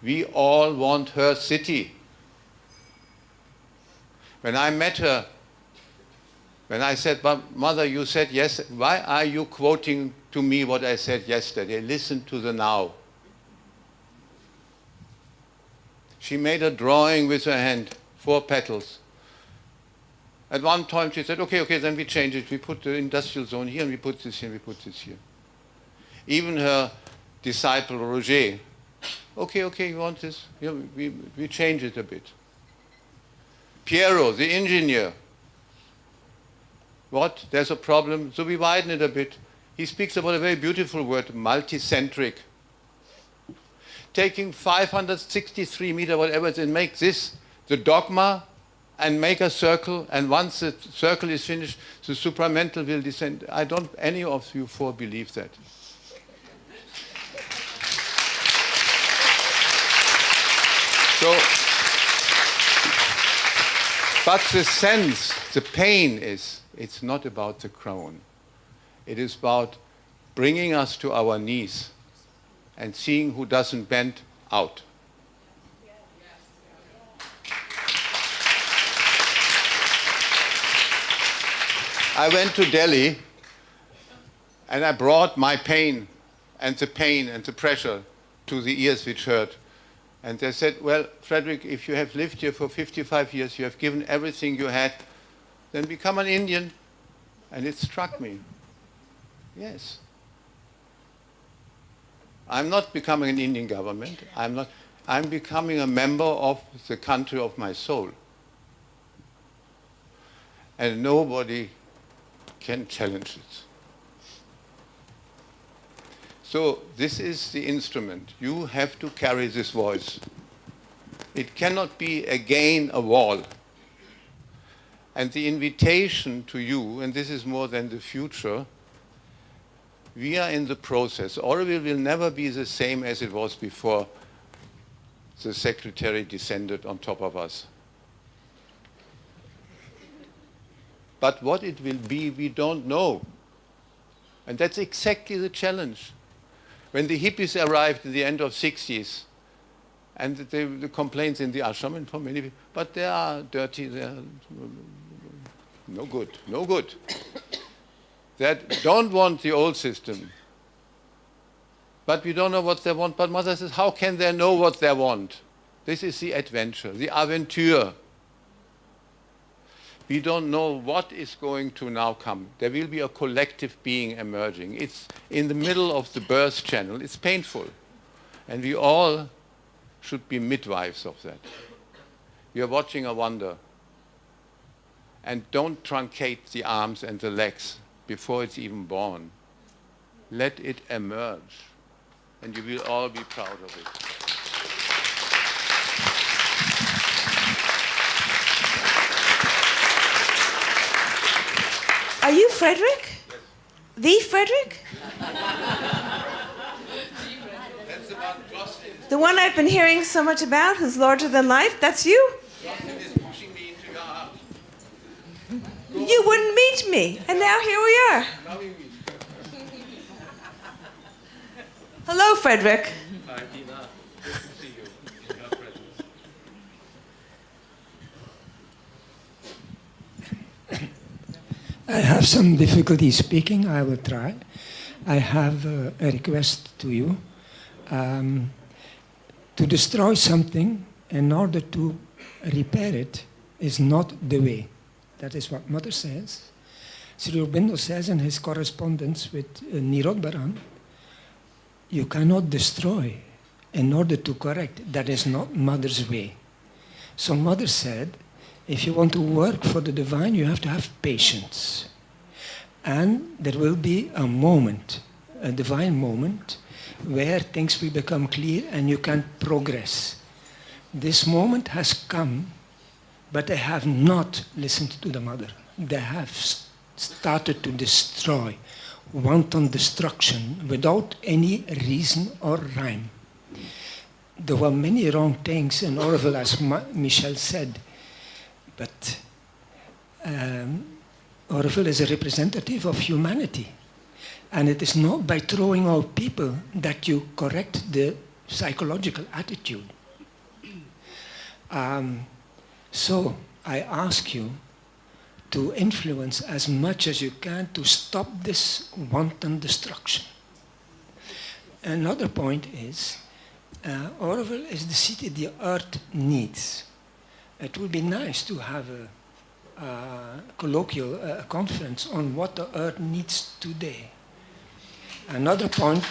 We all want her city. When I met her, when I said, "But Mother, you said yes, why are you quoting to me what I said yesterday? Listen to the now." She made a drawing with her hand, 4 petals. At one time she said, okay, then we change it. We put the industrial zone here, and we put this here, and we put this here. Even her disciple, Roger, okay, you want this? Yeah, we change it a bit. Piero, the engineer, what? There's a problem, so we widen it a bit. He speaks about a very beautiful word, multicentric. Taking 563 meters, whatever, and make this the dogma and make a circle, and once the circle is finished, the supramental will descend. I don't any of you 4 believe that. So, but the sense, the pain is, it's not about the crown. It is about bringing us to our knees and seeing who doesn't bend out. I went to Delhi and I brought my pain and the pressure to the ears which hurt. And they said, well, Frederick, if you have lived here for 55 years, you have given everything you had, then become an Indian. And it struck me. Yes. I'm not becoming an Indian government. I'm becoming a member of the country of my soul. And nobody can challenge it. So this is the instrument. You have to carry this voice. It cannot be again a wall. And the invitation to you, and this is more than the future, we are in the process. Auroville will never be the same as it was before the secretary descended on top of us. But what it will be, we don't know. And that's exactly the challenge. When the hippies arrived at the end of 60s, and the complaints in the ashram, and for many people, but they are dirty, they are no good, no good. That don't want the old system. But we don't know what they want. But Mother says, how can they know what they want? This is the adventure, the aventure. We don't know what is going to now come. There will be a collective being emerging. It's in the middle of the birth channel. It's painful. And we all should be midwives of that. We are watching a wonder. And don't truncate the arms and the legs before it's even born. Let it emerge. And you will all be proud of it. Are you Frederick? Yes. The Frederick? That's about Justin. The one I've been hearing so much about, who's larger than life? That's you? Justin is pushing me into your heart. You wouldn't meet me, and now here we are. Now we meet. Hello, Frederick. Hi, Tina. Good to see you in your presence. I have some difficulty speaking. I will try. I have a request to you. To destroy something in order to repair it is not the way. That is what Mother says. Sri Aurobindo says in his correspondence with Nirodbaran, you cannot destroy in order to correct. That is not Mother's way. So Mother said, if you want to work for the divine, you have to have patience. And there will be a moment, a divine moment, where things will become clear and you can progress. This moment has come, but they have not listened to the Mother. They have started to destroy, wanton destruction, without any reason or rhyme. There were many wrong things in Auroville, as Michel said, but Auroville is a representative of humanity. And it is not by throwing out people that you correct the psychological attitude. So I ask you to influence as much as you can to stop this wanton destruction. Another point is, Auroville is the city the earth needs. It would be nice to have a colloquial conference on what the earth needs today. Another point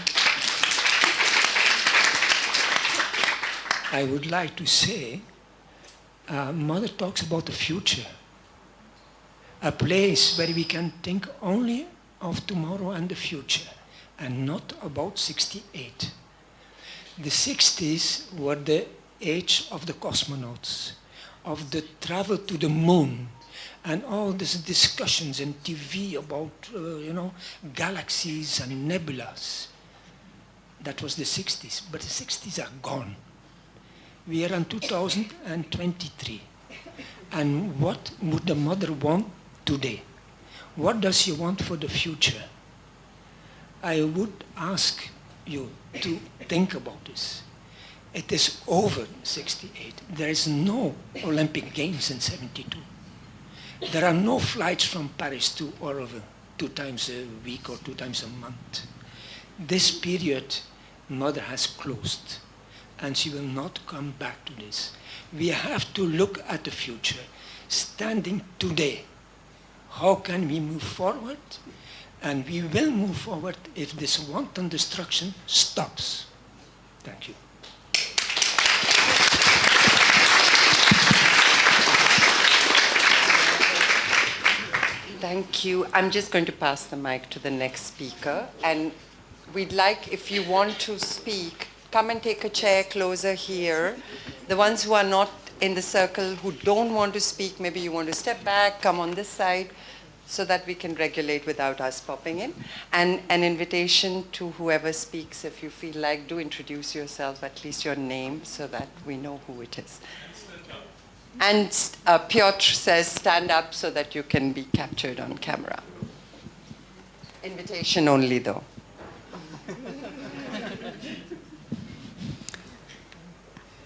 I would like to say, Mother talks about the future, a place where we can think only of tomorrow and the future, and not about 68. The 60s were the age of the cosmonauts, of the travel to the moon, and all these discussions in TV about, galaxies and nebulas. That was the 60s, but the 60s are gone. We are in 2023. And what would the Mother want today? What does she want for the future? I would ask you to think about this. It is over 68. There is no Olympic Games in 72. There are no flights from Paris to Auroville 2 times a week or 2 times a month. This period, Mother has closed, and she will not come back to this. We have to look at the future, standing today. How can we move forward? And we will move forward if this wanton destruction stops. Thank you. Thank you. I'm just going to pass the mic to the next speaker. And we'd like, if you want to speak, come and take a chair closer here. The ones who are not in the circle, who don't want to speak, maybe you want to step back, come on this side, so that we can regulate without us popping in. And an invitation to whoever speaks, if you feel like, do introduce yourself, at least your name, so that we know who it is. And Piotr says, stand up so that you can be captured on camera. Invitation only, though.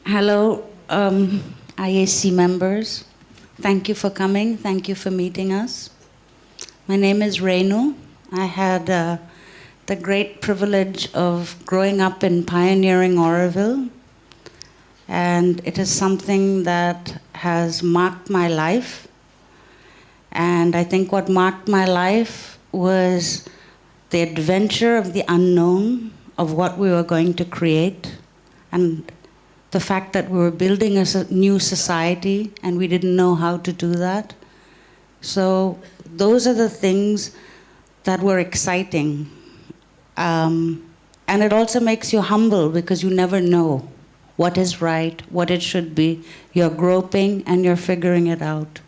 Hello, IAC members. Thank you for coming. Thank you for meeting us. My name is Renu. I had the great privilege of growing up in pioneering Auroville. And it is something that has marked my life. And I think what marked my life was the adventure of the unknown, of what we were going to create, and the fact that we were building a new society and we didn't know how to do that. So those are the things that were exciting. And it also makes you humble because you never know what is right, what it should be. You're groping and you're figuring it out.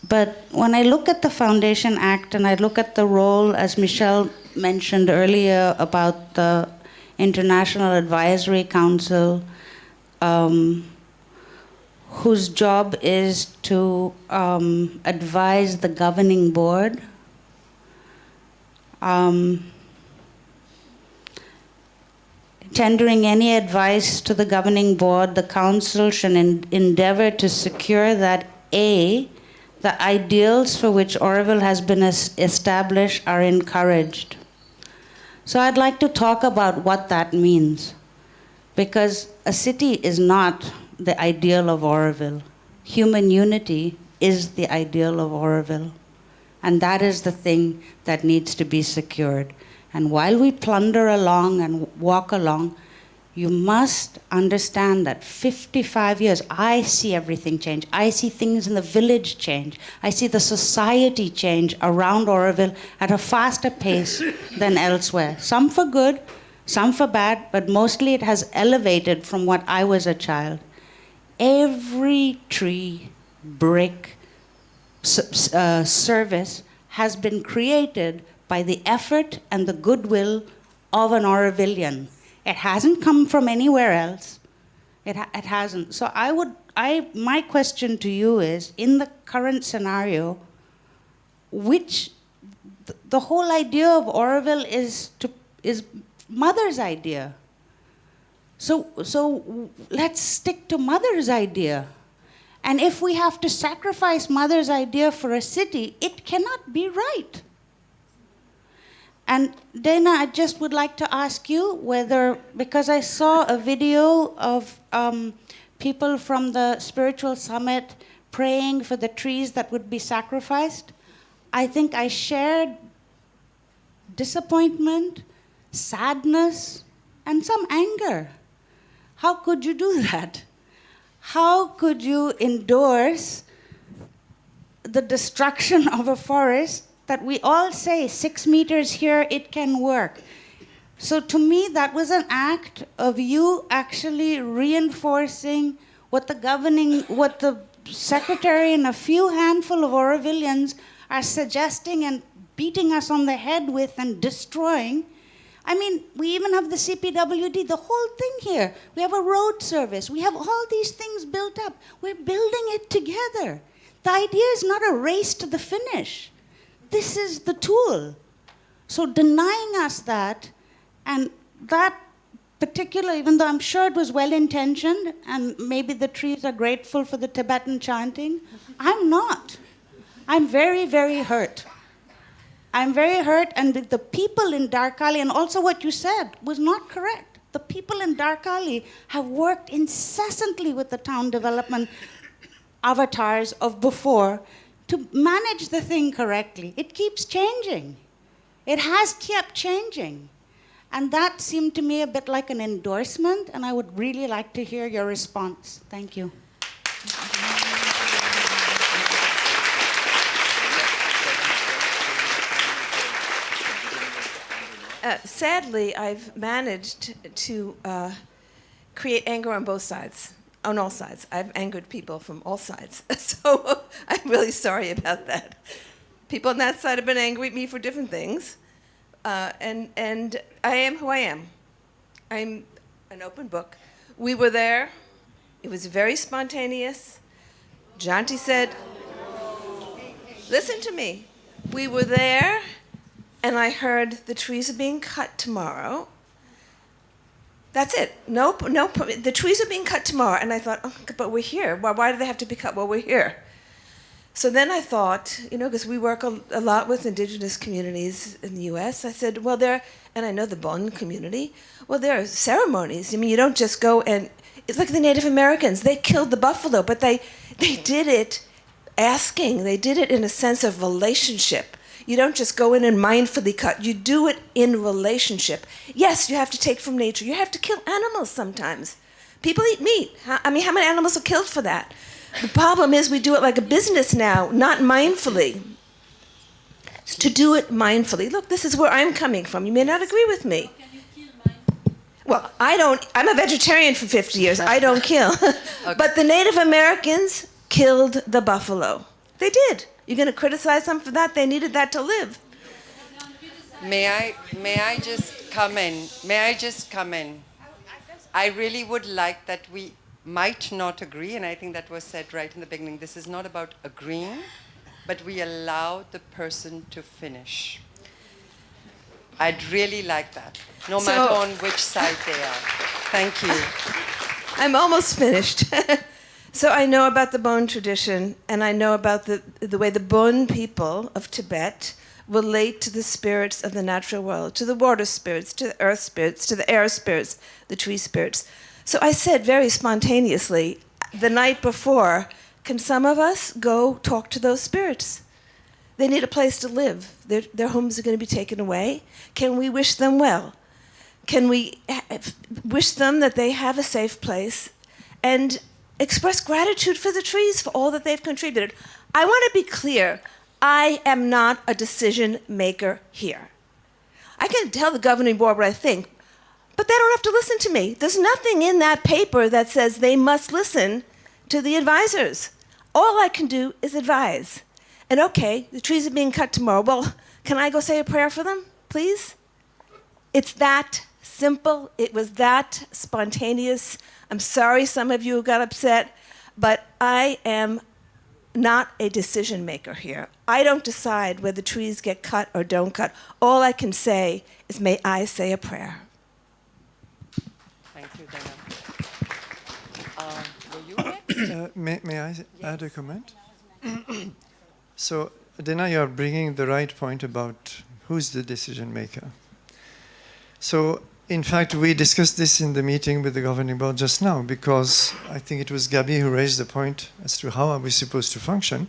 But when I look at the Foundation Act and I look at the role, as Michelle mentioned earlier, about the International Advisory Council, whose job is to advise the governing board, tendering any advice to the governing board, the council should endeavor to secure that A, the ideals for which Auroville has been established are encouraged. So I'd like to talk about what that means, because a city is not the ideal of Auroville. Human unity is the ideal of Auroville, and that is the thing that needs to be secured. And while we plunder along and walk along, you must understand that 55 years, I see everything change. I see things in the village change. I see the society change around Auroville at a faster pace than elsewhere. Some for good, some for bad, but mostly it has elevated from what I was a child. Every tree, brick, service has been created by the effort and the goodwill of an Aurovillian. It hasn't come from anywhere else. It hasn't. So my question to you is, in the current scenario, the whole idea of Auroville is Mother's idea. So let's stick to Mother's idea. And if we have to sacrifice Mother's idea for a city, it cannot be right. And Dana, I just would like to ask you whether, because I saw a video of people from the spiritual summit praying for the trees that would be sacrificed, I think I shared disappointment, sadness, and some anger. How could you do that? How could you endorse the destruction of a forest that we all say 6 meters here, it can work? So to me, that was an act of you actually reinforcing what the secretary and a few handful of Aurovillians are suggesting and beating us on the head with and destroying. I mean, we even have the CPWD, the whole thing here. We have a road service. We have all these things built up. We're building it together. The idea is not a race to the finish. This is the tool. So denying us that, and that particular, even though I'm sure it was well-intentioned, and maybe the trees are grateful for the Tibetan chanting, I'm not. I'm very, very hurt. I'm very hurt, and the people in Darkali, and also what you said was not correct. The people in Darkali have worked incessantly with the town development avatars of before to manage the thing correctly. It keeps changing. It has kept changing. And that seemed to me a bit like an endorsement, and I would really like to hear your response. Thank you. Sadly, I've managed to create anger on both sides, on all sides. I've angered people from all sides. So I'm really sorry about that. People on that side have been angry at me for different things. And I am who I am. I'm an open book. We were there. It was very spontaneous. Janti said, listen to me. We were there, and I heard the trees are being cut tomorrow. That's it. Nope, the trees are being cut tomorrow. And I thought, oh, but we're here. Why do they have to be cut? Well, we're here. So then I thought, because we work a lot with indigenous communities in the U.S., I said, well, and I know the Bon community, well, there are ceremonies. I mean, you don't just go and, it's like the Native Americans. They killed the buffalo, but they did it asking. They did it in a sense of relationship. You don't just go in and mindfully cut. You do it in relationship. Yes, you have to take from nature. You have to kill animals sometimes. People eat meat. I mean, how many animals are killed for that? The problem is we do it like a business now, not mindfully. To do it mindfully. Look, this is where I'm coming from. You may not agree with me. Well, I don't. I'm a vegetarian for 50 years. I don't kill. Okay. But the Native Americans killed the buffalo. They did. You're going to criticize them for that? They needed that to live. May I just come in? May I just come in? I really would like that we might not agree, and I think that was said right in the beginning. This is not about agreeing, but we allow the person to finish. I'd really like that, no matter on which side they are. Thank you. I'm almost finished. So I know about the Bon tradition, and I know about the way the Bon people of Tibet relate to the spirits of the natural world, to the water spirits, to the earth spirits, to the air spirits, the tree spirits. So I said very spontaneously, the night before, can some of us go talk to those spirits? They need a place to live. Their homes are going to be taken away. Can we wish them well? Can we wish them that they have a safe place and express gratitude for the trees, for all that they've contributed? I want to be clear. I am not a decision maker here. I can tell the governing board what I think, but they don't have to listen to me. There's nothing in that paper that says they must listen to the advisors. All I can do is advise. And okay, the trees are being cut tomorrow. Well, can I go say a prayer for them, please? It's that simple. It was that spontaneous. I'm sorry some of you got upset, but I am not a decision maker here. I don't decide whether trees get cut or don't cut. All I can say is, may I say a prayer. Thank you, Dana. Were you next? May I add a comment? So, Dana, you are bringing the right point about who's the decision maker. So, in fact, we discussed this in the meeting with the governing board just now, because I think it was Gabi who raised the point as to how are we supposed to function.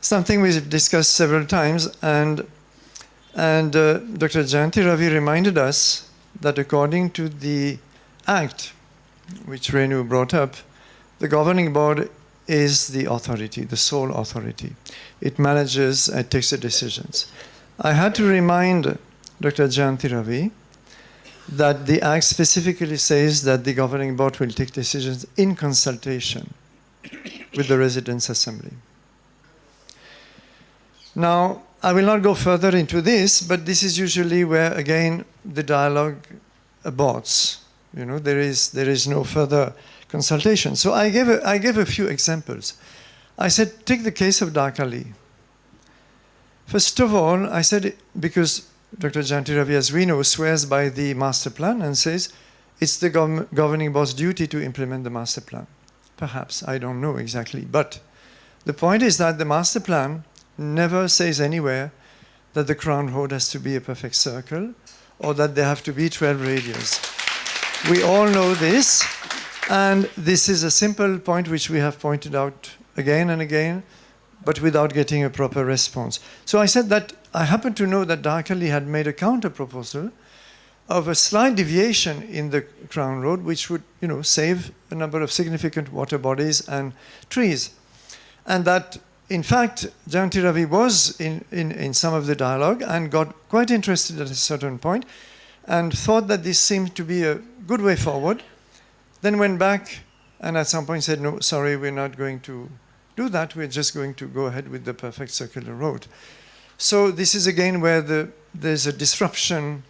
Something we've discussed several times, and Dr. Jayanti Ravi reminded us that according to the Act, which Renu brought up, the governing board is the authority, the sole authority. It manages and takes the decisions. I had to remind Dr. Jayanti Ravi that the Act specifically says that the governing board will take decisions in consultation with the Residents' Assembly. Now, I will not go further into this, but this is usually where, again, the dialogue aborts. You know, there is no further consultation. So I gave a few examples. I said, take the case of Darkali. First of all, I said, because Dr. Jayanti Ravi, as we know, swears by the master plan and says it's the governing board's duty to implement the master plan. Perhaps, I don't know exactly. But the point is that the master plan never says anywhere that the crown road has to be a perfect circle or that there have to be 12 radius. We all know this, and this is a simple point which we have pointed out again and again, but without getting a proper response. So I said that I happen to know that Darkali had made a counter-proposal of a slight deviation in the Crown Road, which would, save a number of significant water bodies and trees. And that, in fact, Jayanti Ravi was in some of the dialogue and got quite interested at a certain point and thought that this seemed to be a good way forward. Then went back and at some point said, no, sorry, we're not going to do that. We're just going to go ahead with the perfect circular road. So this is again where there's a disruption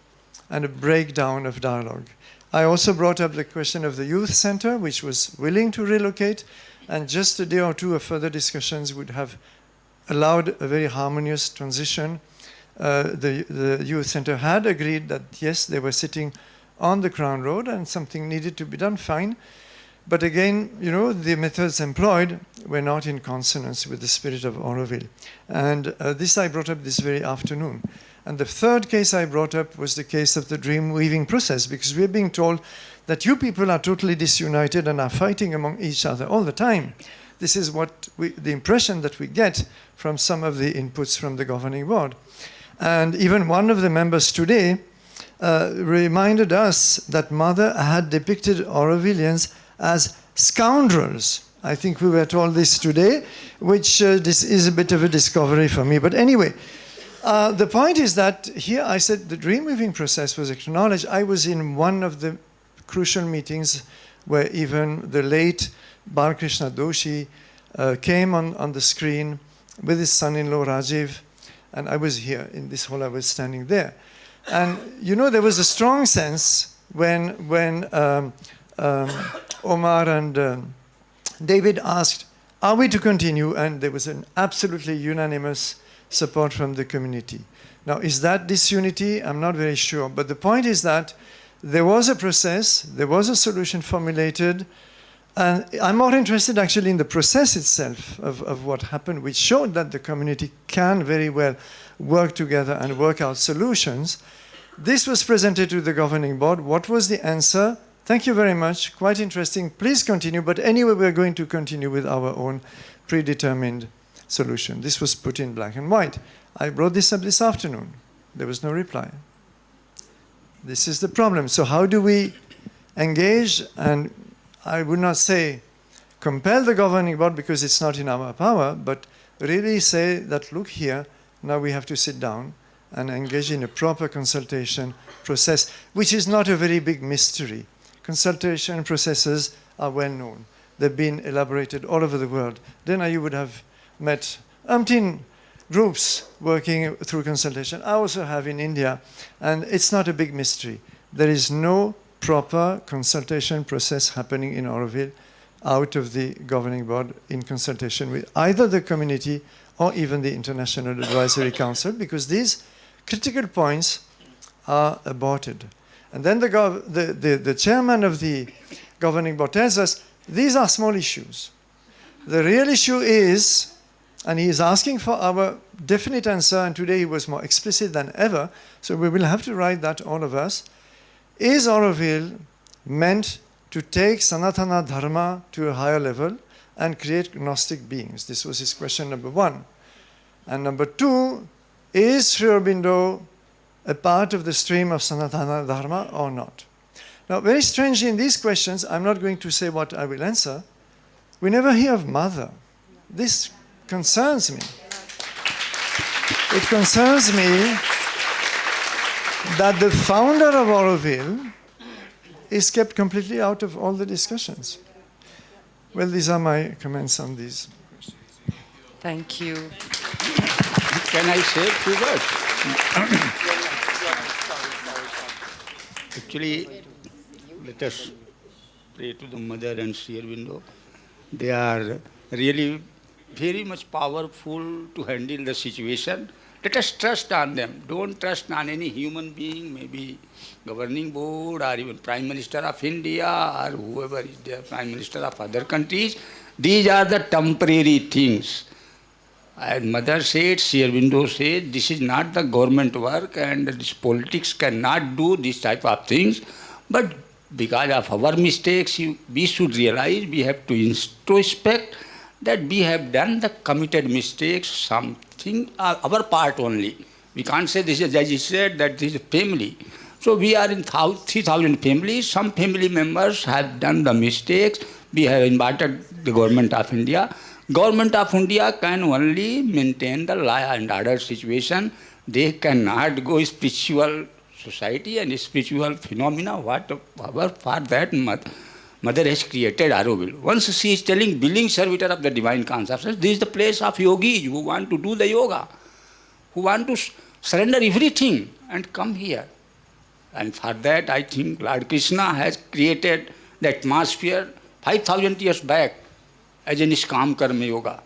and a breakdown of dialogue. I also brought up the question of the youth center, which was willing to relocate, and just a day or two of further discussions would have allowed a very harmonious transition. The youth center had agreed that, yes, they were sitting on the Crown Road and something needed to be done, fine. But again, the methods employed were not in consonance with the spirit of Auroville. And this I brought up this very afternoon. And the third case I brought up was the case of the dream weaving process, because we're being told that you people are totally disunited and are fighting among each other all the time. This is the impression that we get from some of the inputs from the governing board. And even one of the members today reminded us that Mother had depicted Aurovillians as scoundrels. I think we were told this today, which this is a bit of a discovery for me. But anyway, the point is that here I said the dream weaving process was acknowledged. I was in one of the crucial meetings where even the late Balkrishna Doshi came on the screen with his son-in-law Rajiv, and I was here in this hall. I was standing there. And you know, there was a strong sense when Omar and David asked, are we to continue? And there was an absolutely unanimous support from the community. Now, is that disunity? I'm not very sure. But the point is that there was a process, there was a solution formulated, and I'm more interested actually in the process itself of what happened, which showed that the community can very well work together and work out solutions. This was presented to the governing board. What was the answer? Thank you very much. Quite interesting. Please continue. But anyway, we're going to continue with our own predetermined solution. This was put in black and white. I brought this up this afternoon. There was no reply. This is the problem. So how do we engage? And I would not say compel the governing board because it's not in our power, but really say that, look here, now we have to sit down and engage in a proper consultation process, which is not a very big mystery. Consultation processes are well known. They've been elaborated all over the world. Then you would have met umpteen groups working through consultation. I also have in India, and it's not a big mystery. There is no proper consultation process happening in Auroville out of the governing board in consultation with either the community or even the International Advisory Council, because these critical points are aborted. And then the chairman of the governing board tells us, these are small issues. The real issue is, and he is asking for our definite answer, and today he was more explicit than ever, so we will have to write that, all of us. Is Auroville meant to take Sanatana Dharma to a higher level and create Gnostic beings? This was his question number one. And number two, is Sri Aurobindo a part of the stream of Sanatana Dharma or not? Now, very strangely in these questions, I'm not going to say what I will answer, we never hear of Mother. This concerns me. It concerns me that the founder of Auroville is kept completely out of all the discussions. Well, these are my comments on these. Thank you. Can I say a few words? Actually, let us pray to the Mother and Sri Aurobindo. They are really very much powerful to handle the situation. Let us trust on them. Don't trust on any human being, maybe governing board or even Prime Minister of India or whoever is there, Prime Minister of other countries. These are the temporary things. As Mother said, Sri Aurobindo said, this is not the government work and this politics cannot do this type of things. But because of our mistakes, we should realize we have to introspect that we have done the committed mistakes, something, our part only. We can't say this is, as he said, that this is a family. So we are in 3,000 families. Some family members have done the mistakes. We have invited the government of India. Government of India can only maintain the law and order situation. They cannot go spiritual society and spiritual phenomena, whatever for that Mother has created Auroville. Once she is telling willing servitor of the divine consciousness, this is the place of yogis who want to do the yoga, who want to surrender everything and come here. And for that, I think Lord Krishna has created the atmosphere 5,000 years back as a Niskam Karma Yoga.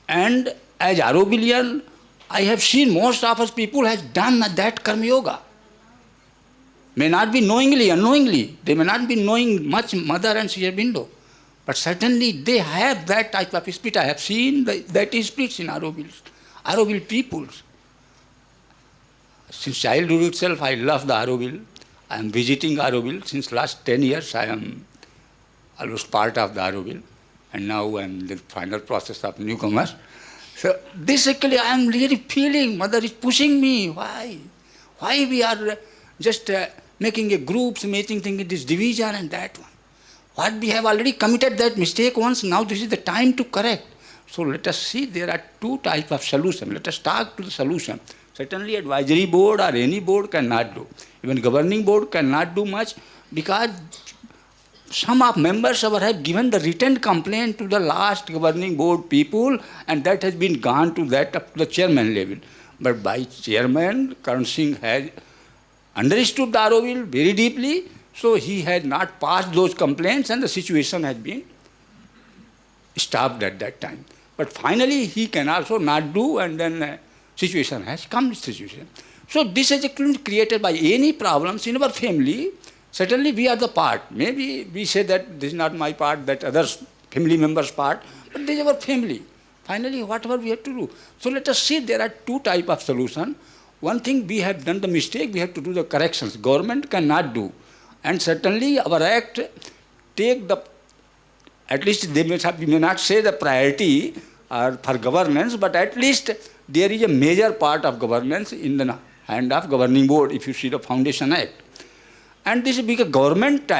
And as Aurovillian, I have seen most of us people has done that Karma Yoga. May not be knowingly, unknowingly. They may not be knowing much Mother and Sri Aurobindo. But certainly they have that type of spirit. I have seen that spirits in Auroville peoples. Since childhood itself, I love the Auroville. I am visiting Auroville. Since last 10 years, I am almost part of the Auroville. and now I'm in the final process of newcomer. So this actually I am really feeling, mother is pushing me. Why? Why we are just making a groups, making thinking this division and that one. What we have already committed that mistake once, now this is the time to correct. So let us see, there are two types of solution. Let us talk to the solution. Certainly advisory board or any board cannot do. Even governing board cannot do much because some of members have given the written complaint to the last governing board people and that has been gone to that up to the chairman level. But by chairman, Karan Singh has understood the Auroville very deeply, so he had not passed those complaints and the situation had been stopped at that time. But finally he can also not do and then situation has come to situation. So this is created by any problems in our family. Certainly we are the part. Maybe we say that this is not my part, that others family members' part, but this is our family. Finally, whatever we have to do. So let us see, there are two types of solution. One thing, we have done the mistake, we have to do the corrections. Government cannot do. And certainly our act take the, at least they may not say the priority for governance, but at least there is a major part of governance in the hand of governing board, if you see the Foundation Act. And this is a government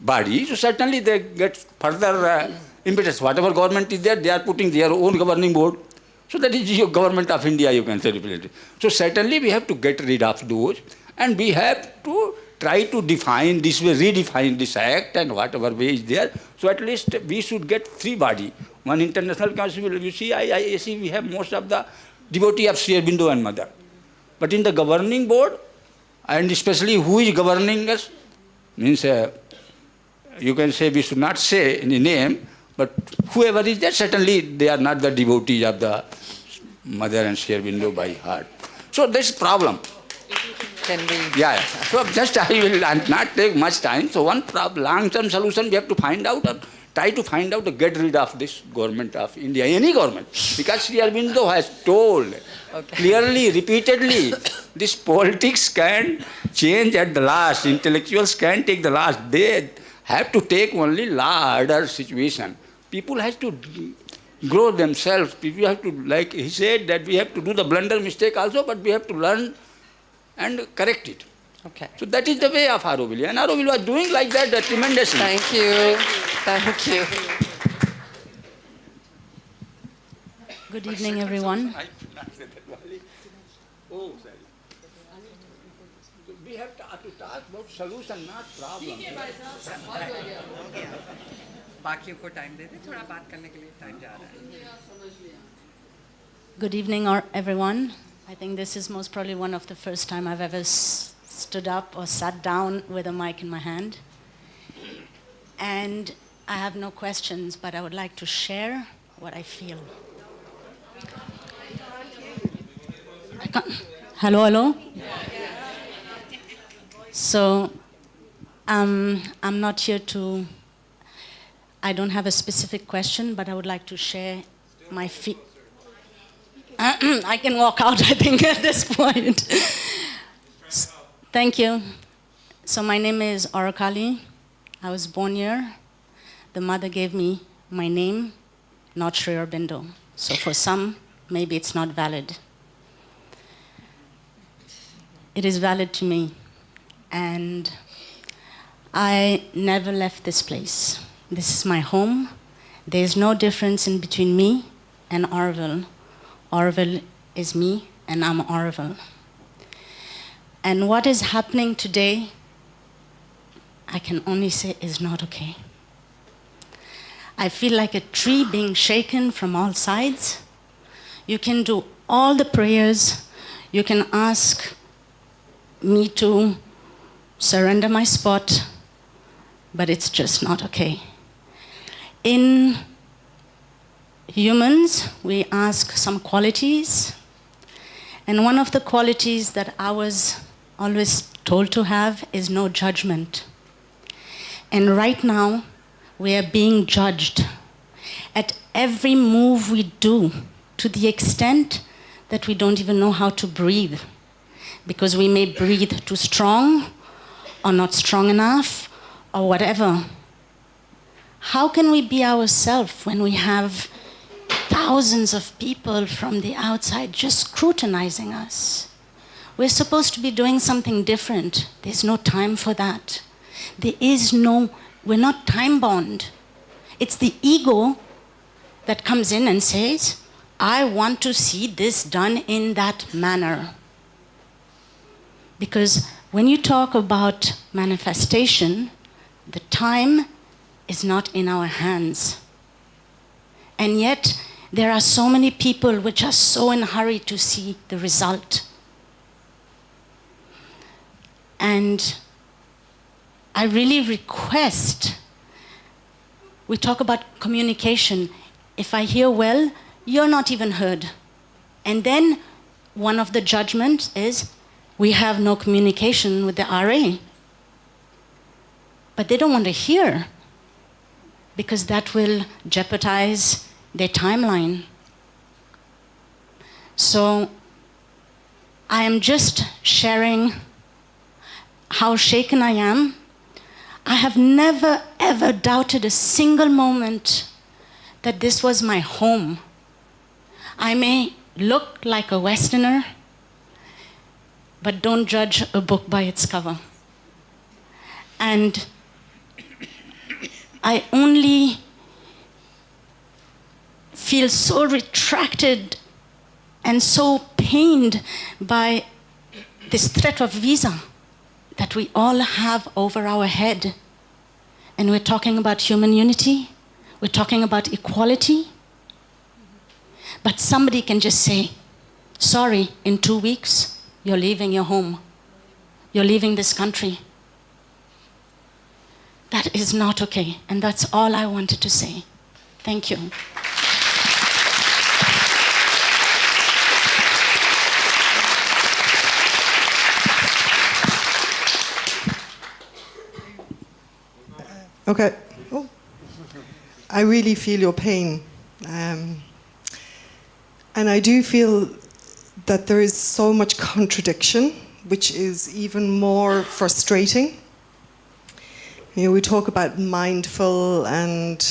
body, so certainly they get further impetus. Whatever government is there, they are putting their own governing board. So that is your government of India, you can say. So certainly we have to get rid of those and we have to try to define this way, redefine this act and whatever way is there. So at least we should get three body. One international council, you see, IIAC, we have most of the devotee of Sri Aurobindo and Mother. But in the governing board, and especially who is governing us, means you can say, we should not say any name, but whoever is there, certainly they are not the devotees of the Mother and Sri Aurobindo by heart. So this problem. Can we? Yeah. So just I will not take much time. So one long-term solution we have to find out, or try to find out to get rid of this government of India, any government. Because Sri Aurobindo has told clearly, repeatedly, this politics can change at the last. Intellectuals can take the last. They have to take only law order situation. People have to grow themselves. People have to, like he said, that we have to do the blunder mistake also, but we have to learn and correct it. Okay. So that is the way of Auroville. And Auroville was doing like that tremendously. Thank you. Thank you. Good evening, everyone. We have to talk about solution, not problem. बाकियों को time दे दे, थोड़ा बात करने के लिए time जा रहा है. Good evening, everyone. I think this is most probably one of the first time I've ever stood up or sat down with a mic in my hand. And I have no questions, but I would like to share what I feel. Hello, hello? So, I'm not here to, I don't have a specific question, but I would like to share my I can walk out, I think, at this point. Thank you. So my name is Auroville. I was born here. The mother gave me my name, not Sri Aurobindo. So for some, maybe it's not valid. It is valid to me. And I never left this place. This is my home. There is no difference in between me and Auroville. Auroville is me, and I'm Auroville. And what is happening today, I can only say is not okay. I feel like a tree being shaken from all sides. You can do all the prayers. You can ask me to surrender my spot, but it's just not okay. In humans, we ask some qualities, and one of the qualities that I was always told to have is no judgment. And right now, we are being judged at every move we do, to the extent that we don't even know how to breathe, because we may breathe too strong or not strong enough or whatever. how can we be ourselves when we have thousands of people from the outside just scrutinizing us? We're supposed to be doing something different. There's no time for that. We're not time bound. It's the ego that comes in and says, I want to see this done in that manner. Because when you talk about manifestation, the time is not in our hands. And yet, there are so many people which are so in a hurry to see the result. And I really request, we talk about communication. If I hear well, you're not even heard. And then one of the judgments is, we have no communication with the RA. But they don't want to hear, because that will jeopardize their timeline. So I am just sharing how shaken I am. I have never, ever doubted a single moment that this was my home. I may look like a Westerner, but don't judge a book by its cover. And I only feel so retracted and so pained by this threat of visa that we all have over our head. And we're talking about human unity, we're talking about equality, but somebody can just say, sorry, in 2 weeks, you're leaving your home. You're leaving this country. That is not okay. And that's all I wanted to say. Thank you. Okay. Oh. I really feel your pain. And I do feel that there is so much contradiction, which is even more frustrating. You know, we talk about mindful and,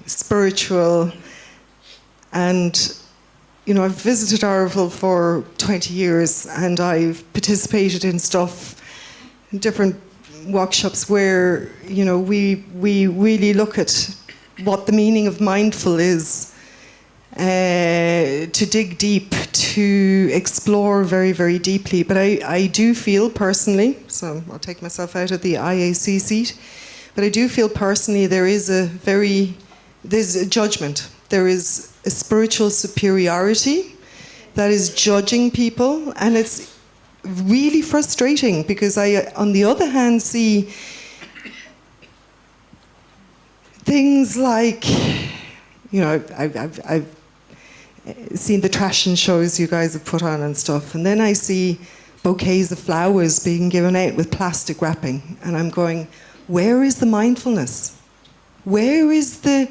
spiritual. And, I've visited Auroville for 20 years, and I've participated in stuff, in different workshops where, we really look at what the meaning of mindful is. To dig deep, to explore very, very deeply. But I do feel personally, so I'll take myself out of the IAC seat, but I do feel personally there's a judgment. There is a spiritual superiority that is judging people, and it's really frustrating because I, on the other hand, see things like, I've seen the fashion shows you guys have put on and stuff, and then I see bouquets of flowers being given out with plastic wrapping, and I'm going, where is the mindfulness? Where is the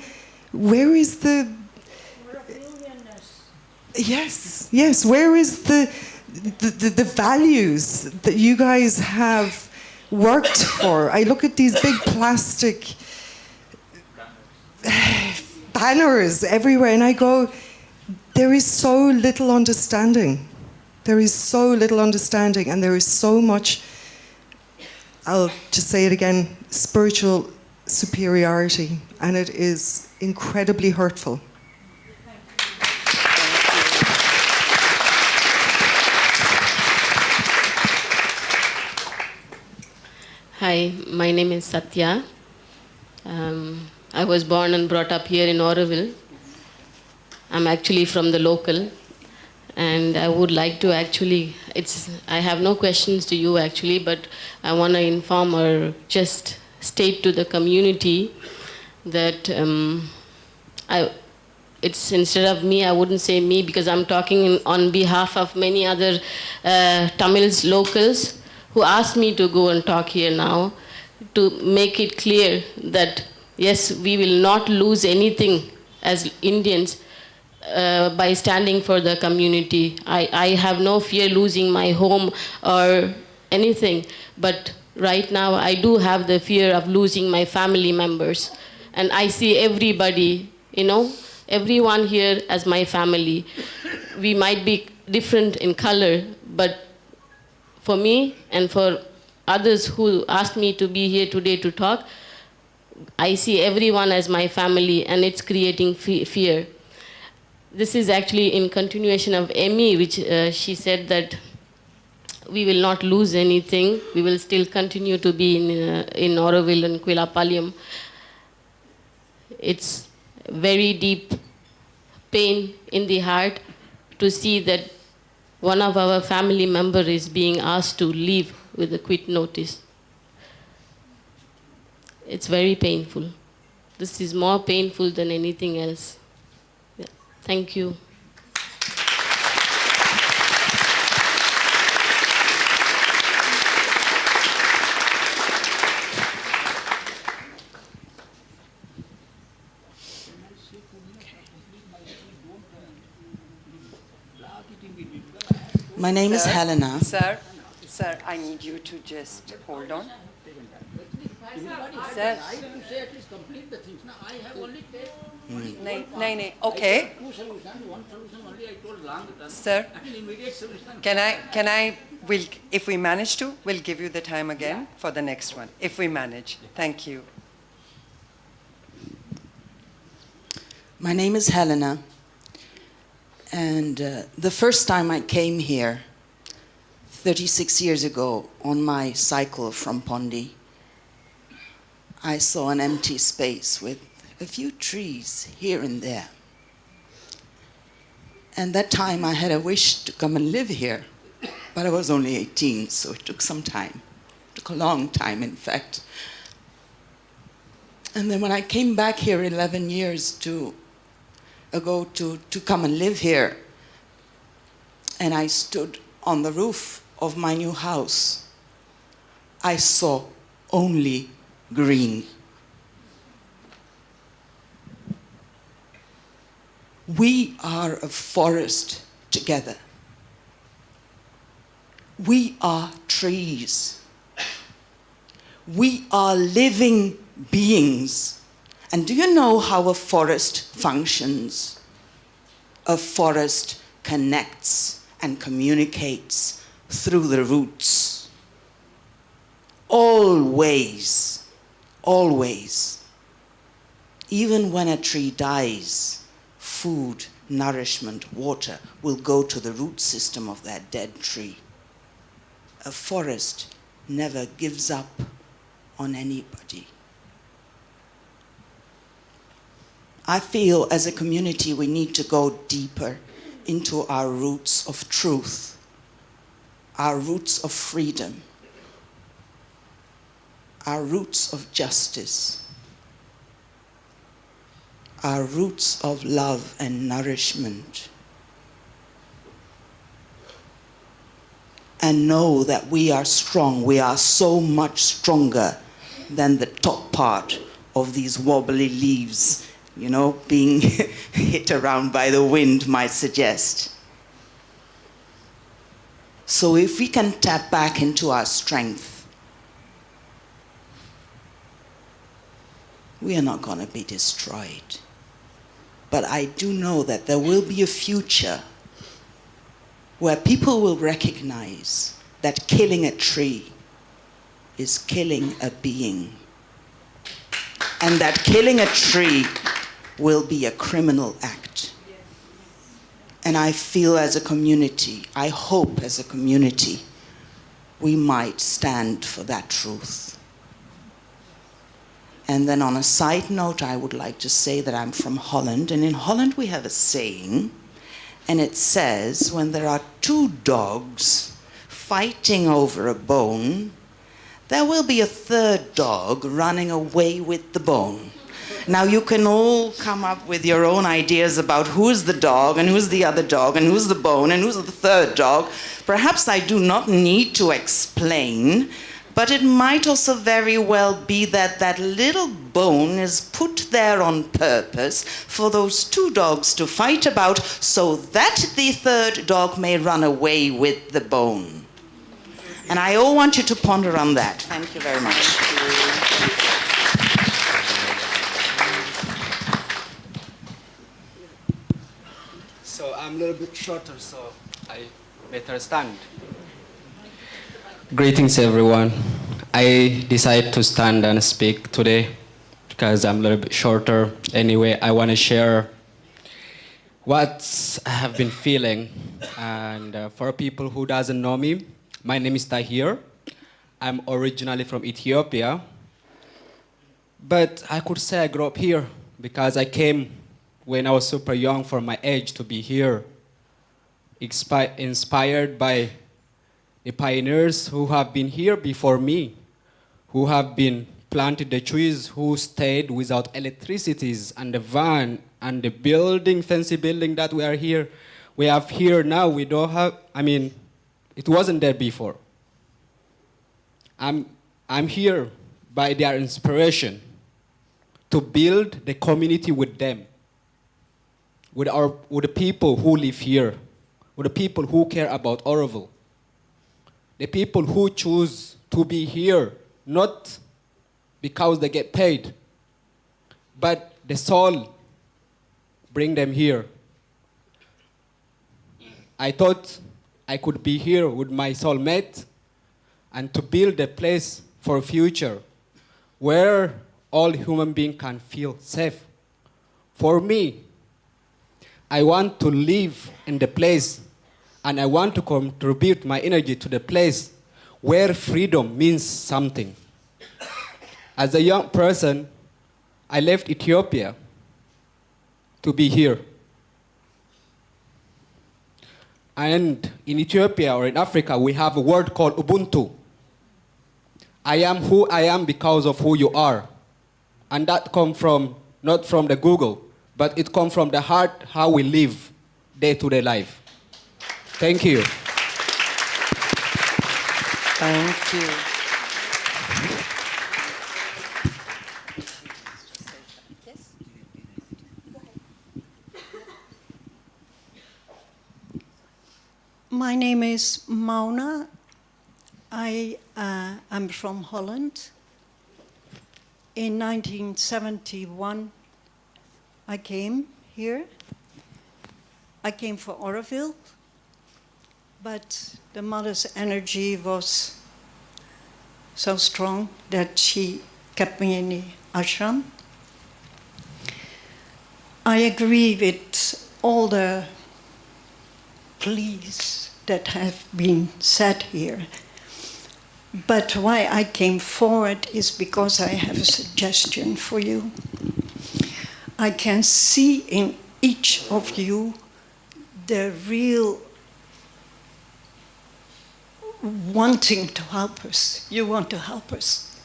yes, where is the values that you guys have worked for? I look at these big plastic banners everywhere, and I go, there is so little understanding. There is so little understanding, and there is so much, I'll just say it again, spiritual superiority, and it is incredibly hurtful. Hi, my name is Satya. I was born and brought up here in Auroville. I'm actually from the local, and I would like to I have no questions to you actually, but I want to inform or just state to the community that it's instead of me, I wouldn't say me because I'm talking on behalf of many other Tamils locals who asked me to go and talk here now to make it clear that yes, we will not lose anything as Indians by standing for the community. I have no fear losing my home or anything, but right now I do have the fear of losing my family members. And I see everybody, everyone here as my family. We might be different in color, but for me and for others who asked me to be here today to talk, I see everyone as my family, and it's creating fear. This is actually in continuation of Emmy, which she said that we will not lose anything. We will still continue to be in Auroville and Quilapallium. It's very deep pain in the heart to see that one of our family members is being asked to leave with a quit notice. It's very painful. This is more painful than anything else. Yeah. Thank you. My name is Helena. Sir, I need you to just hold on. Sir. No. Okay. Sir, if we manage to, we'll give you the time again for the next one. If we manage. Thank you. My name is Helena. And the first time I came here, 36 years ago, on my cycle from Pondi, I saw an empty space with a few trees here and there. And that time I had a wish to come and live here, but I was only 18, so it took some time. It took a long time, in fact. And then when I came back here 11 years ago to come and live here, and I stood on the roof of my new house, I saw only green. We are a forest together. We are trees. We are living beings. And do you know how a forest functions? A forest connects and communicates through the roots. Always, always. Even when a tree dies, food, nourishment, water will go to the root system of that dead tree. A forest never gives up on anybody. I feel as a community we need to go deeper into our roots of truth, our roots of freedom, our roots of justice, our roots of love and nourishment, and know that we are strong. We are so much stronger than the top part of these wobbly leaves, being hit around by the wind might suggest. So if we can tap back into our strength, we are not going to be destroyed. But I do know that there will be a future where people will recognize that killing a tree is killing a being. And that killing a tree will be a criminal act. And I feel as a community, I hope as a community, we might stand for that truth. And then on a side note, I would like to say that I'm from Holland, and in Holland we have a saying, and it says, when there are two dogs fighting over a bone, there will be a third dog running away with the bone. Now you can all come up with your own ideas about who is the dog and who's the other dog and who's the bone and who's the third dog. Perhaps I do not need to explain, but it might also very well be that that little bone is put there on purpose for those two dogs to fight about so that the third dog may run away with the bone. And I all want you to ponder on that. Thank you very much. So I'm a little bit shorter, so I better stand. Greetings, everyone. I decided to stand and speak today because I'm a little bit shorter. Anyway, I want to share what I have been feeling. And for people who doesn't know me, my name is Tahir. I'm originally from Ethiopia. But I could say I grew up here because I came when I was super young for my age to be here, inspired by the pioneers who have been here before me, who have been planted the trees, who stayed without electricities and the van and the building, fancy building that we have here now, we don't have, it wasn't there before. I'm here by their inspiration to build the community with them, with the people who live here, with the people who care about Auroville, the people who choose to be here, not because they get paid, but the soul bring them here. I thought I could be here with my soulmate and to build a place for a future where all human beings can feel safe. For me, I want to live in the place and I want to contribute my energy to the place where freedom means something. As a young person, I left Ethiopia to be here. And in Ethiopia or in Africa, we have a word called Ubuntu. I am who I am because of who you are. And that comes from, not from the Google, but it comes from the heart, how we live day-to-day life. Thank you. Thank you. My name is Mauna. I am from Holland. In 1971, I came here. I came for Auroville, but the mother's energy was so strong that she kept me in the ashram. I agree with all the pleas that have been said here. But why I came forward is because I have a suggestion for you. I can see in each of you the real wanting to help us. You want to help us.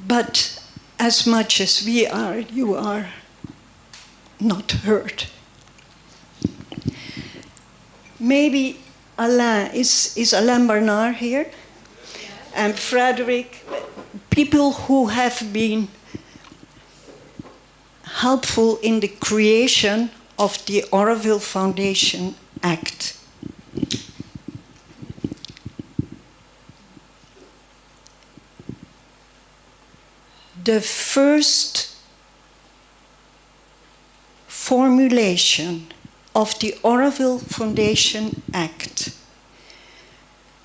But as much as we are, you are not hurt. Maybe Alain, is Alain Bernard here? And Frederick, people who have been helpful in the creation of the Auroville Foundation Act. The first formulation of the Auroville Foundation Act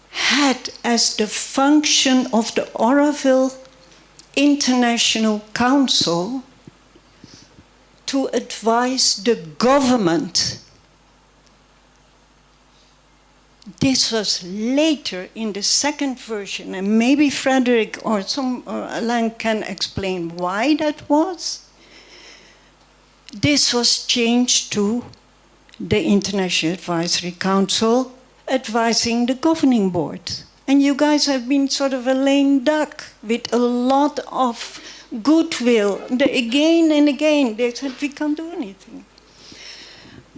had as the function of the Auroville International Council to advise the government. This was later in the second version, and maybe Frederick or Alain can explain why that was. This was changed to the International Advisory Council advising the governing board. And you guys have been sort of a lame duck with a lot of goodwill. Again and again, they said, we can't do anything.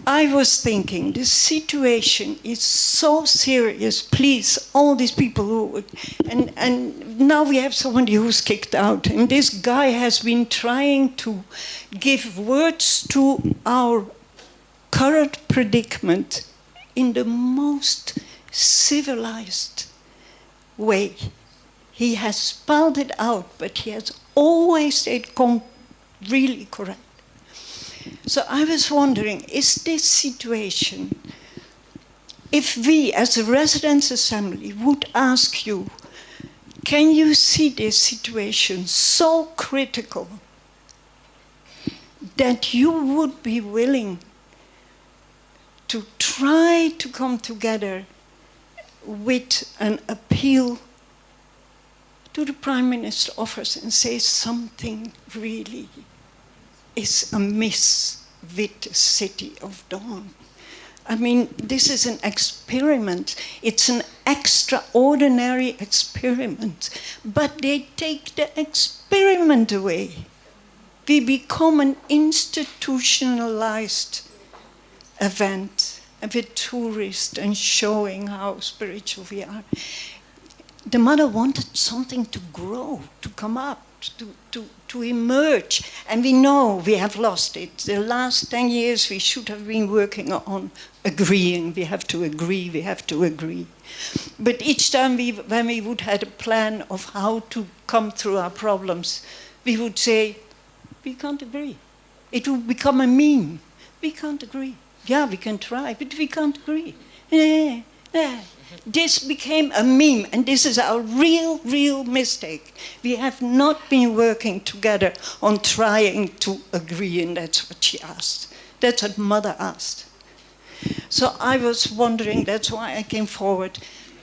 I was thinking, the situation is so serious. Please, all these people who, and now we have somebody who's kicked out. And this guy has been trying to give words to our current predicament in the most civilized way. He has spelled it out, but he has always stayed really correct. So I was wondering, is this situation, if we as a residents' assembly would ask you, can you see this situation so critical that you would be willing to try to come together with an appeal to the Prime Minister's office and say something really is amiss with the city of Dawn? I mean, this is an experiment. It's an extraordinary experiment. But they take the experiment away. We become an institutionalized event with tourists and showing how spiritual we are. The mother wanted something to grow, to come up, to emerge. And we know we have lost it. The last 10 years we should have been working on agreeing. We have to agree, we have to agree. But each time when we would have a plan of how to come through our problems, we would say, we can't agree. It would become a meme. We can't agree. Yeah, we can try, but we can't agree. This became a meme, and this is our real mistake. We have not been working together on trying to agree, and that's what she asked. That's what Mother asked. So I was wondering, that's why I came forward.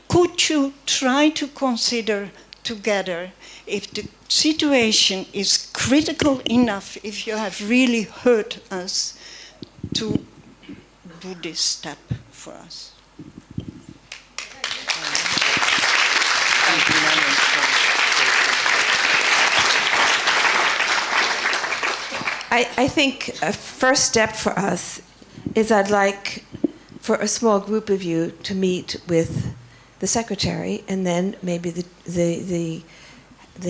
Could you try to consider together if the situation is critical enough, if you have really hurt us, to do this step for us? I think a first step for us is I'd like for a small group of you to meet with the secretary and then maybe the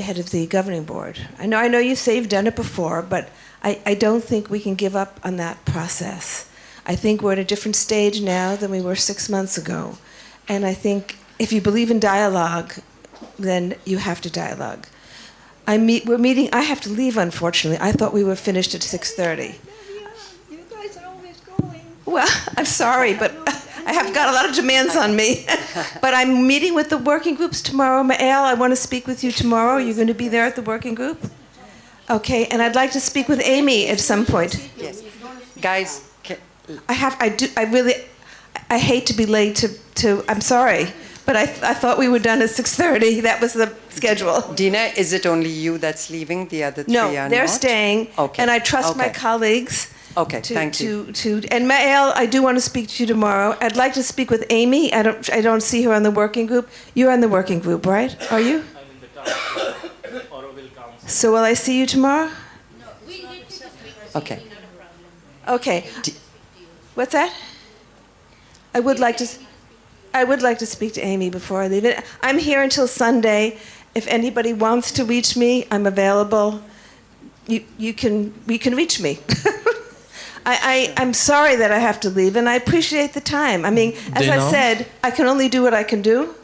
head of the governing board. I know you say you've done it before, but I don't think we can give up on that process. I think we're at a different stage now than we were 6 months ago. And I think if you believe in dialogue, then you have to dialogue. We're meeting, I have to leave, unfortunately. I thought we were finished at 6:30. You guys are always going. Well, I'm sorry, but I have got a lot of demands on me. But I'm meeting with the working groups tomorrow. Maël, I want to speak with you tomorrow. You're going to be there at the working group? Okay, and I'd like to speak with Amy at some point. Yes. Guys, I hate to be late to I'm sorry, but I thought we were done at 6:30. That was the schedule. Dina, is it only you that's leaving? The other three No, are they're not? staying, Okay. and I trust my Okay. colleagues. Okay, thank you. And Maël, I do want to speak to you tomorrow. I'd like to speak with Amy. I don't see her on the working group. You're on the working group, right? Are you? I'm in the council, Auroville Council. So will I see you tomorrow? Okay. Okay. What's that? I would like to speak to Amy before I leave. I'm here until Sunday. If anybody wants to reach me, I'm available. You can reach me. I'm sorry that I have to leave, and I appreciate the time. I mean, as I said, I can only do what I can do.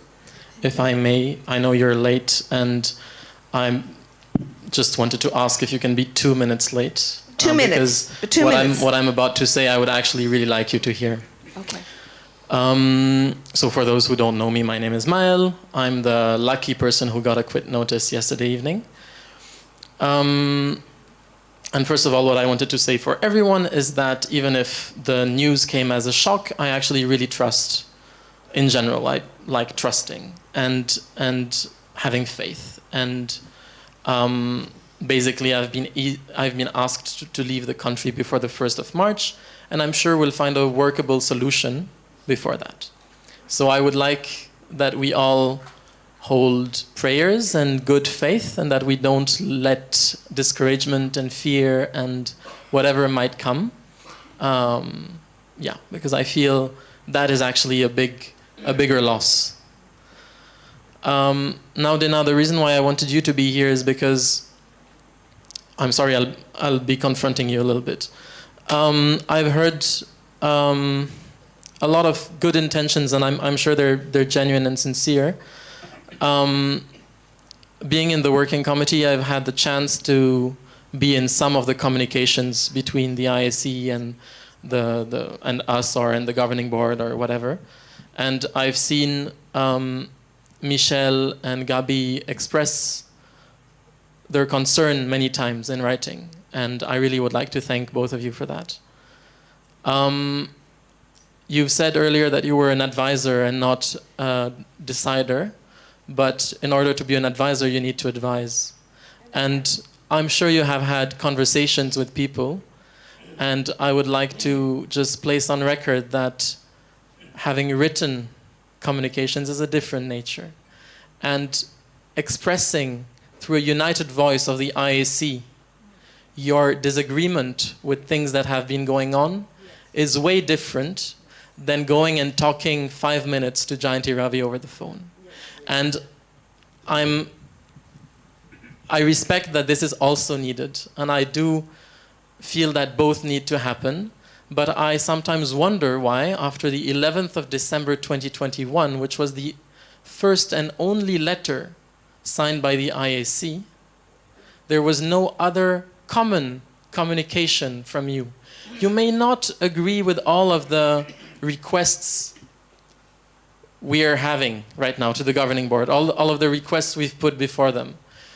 If I may, I know you're late, and I just wanted to ask if you can be 2 minutes late. 2 minutes. Because 2 minutes. what I'm about to say, I would actually really like you to hear. Okay. So for those who don't know me, my name is Maël. I'm the lucky person who got a quit notice yesterday evening. And first of all, what I wanted to say for everyone is that even if the news came as a shock, I actually really trust. In general, I like trusting and having faith. And basically, I've been asked to leave the country before the 1st of March, and I'm sure we'll find a workable solution before that. So I would like that we all hold prayers and good faith, and that we don't let discouragement and fear and whatever might come. Because I feel that is actually a bigger loss. Now, Dina, the reason why I wanted you to be here is because I'm sorry, I'll be confronting you a little bit. I've heard a lot of good intentions, and I'm sure they're genuine and sincere. Being in the working committee, I've had the chance to be in some of the communications between the ISE and and us, or in the governing board or whatever, and I've seen Michel and Gabi express their concern many times in writing, and I really would like to thank both of you for that. You've said earlier that you were an advisor and not a decider, but in order to be an advisor, you need to advise. And I'm sure you have had conversations with people, and I would like to just place on record that having written communications is a different nature. And expressing through a united voice of the IAC your disagreement with things that have been going on is way different than going and talking 5 minutes to Jayanti Ravi over the phone. And I respect that this is also needed, and I do feel that both need to happen, but I sometimes wonder why, after the 11th of December 2021, which was the first and only letter signed by the IAC, there was no other common communication from you. You may not agree with all of the requests we are having right now to the governing board, all of the requests we've put before them.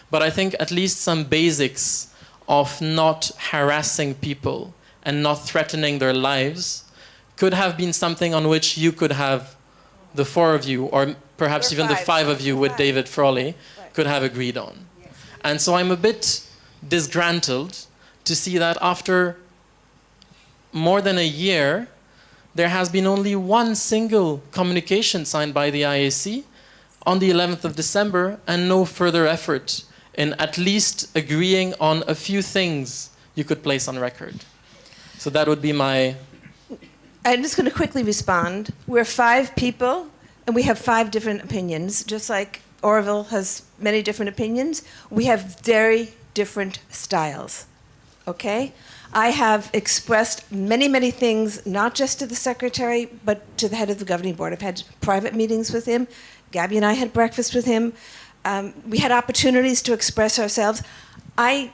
But I think at least some basics of not harassing people and not threatening their lives could have been something on which you could have, the four of you, or perhaps even the five of you with David Frawley, could have agreed on. And so I'm a bit disgruntled to see that after more than a year, there has been only one single communication signed by the IAC on the 11th of December, and no further effort in at least agreeing on a few things you could place on record. So that would be my... I'm just going to quickly respond. We're 5 people, and we have 5 different opinions. Just like Auroville has many different opinions, we have very different styles, okay? I have expressed many, many things, not just to the secretary, but to the head of the governing board. I've had private meetings with him. Gabby and I had breakfast with him. We had opportunities to express ourselves. I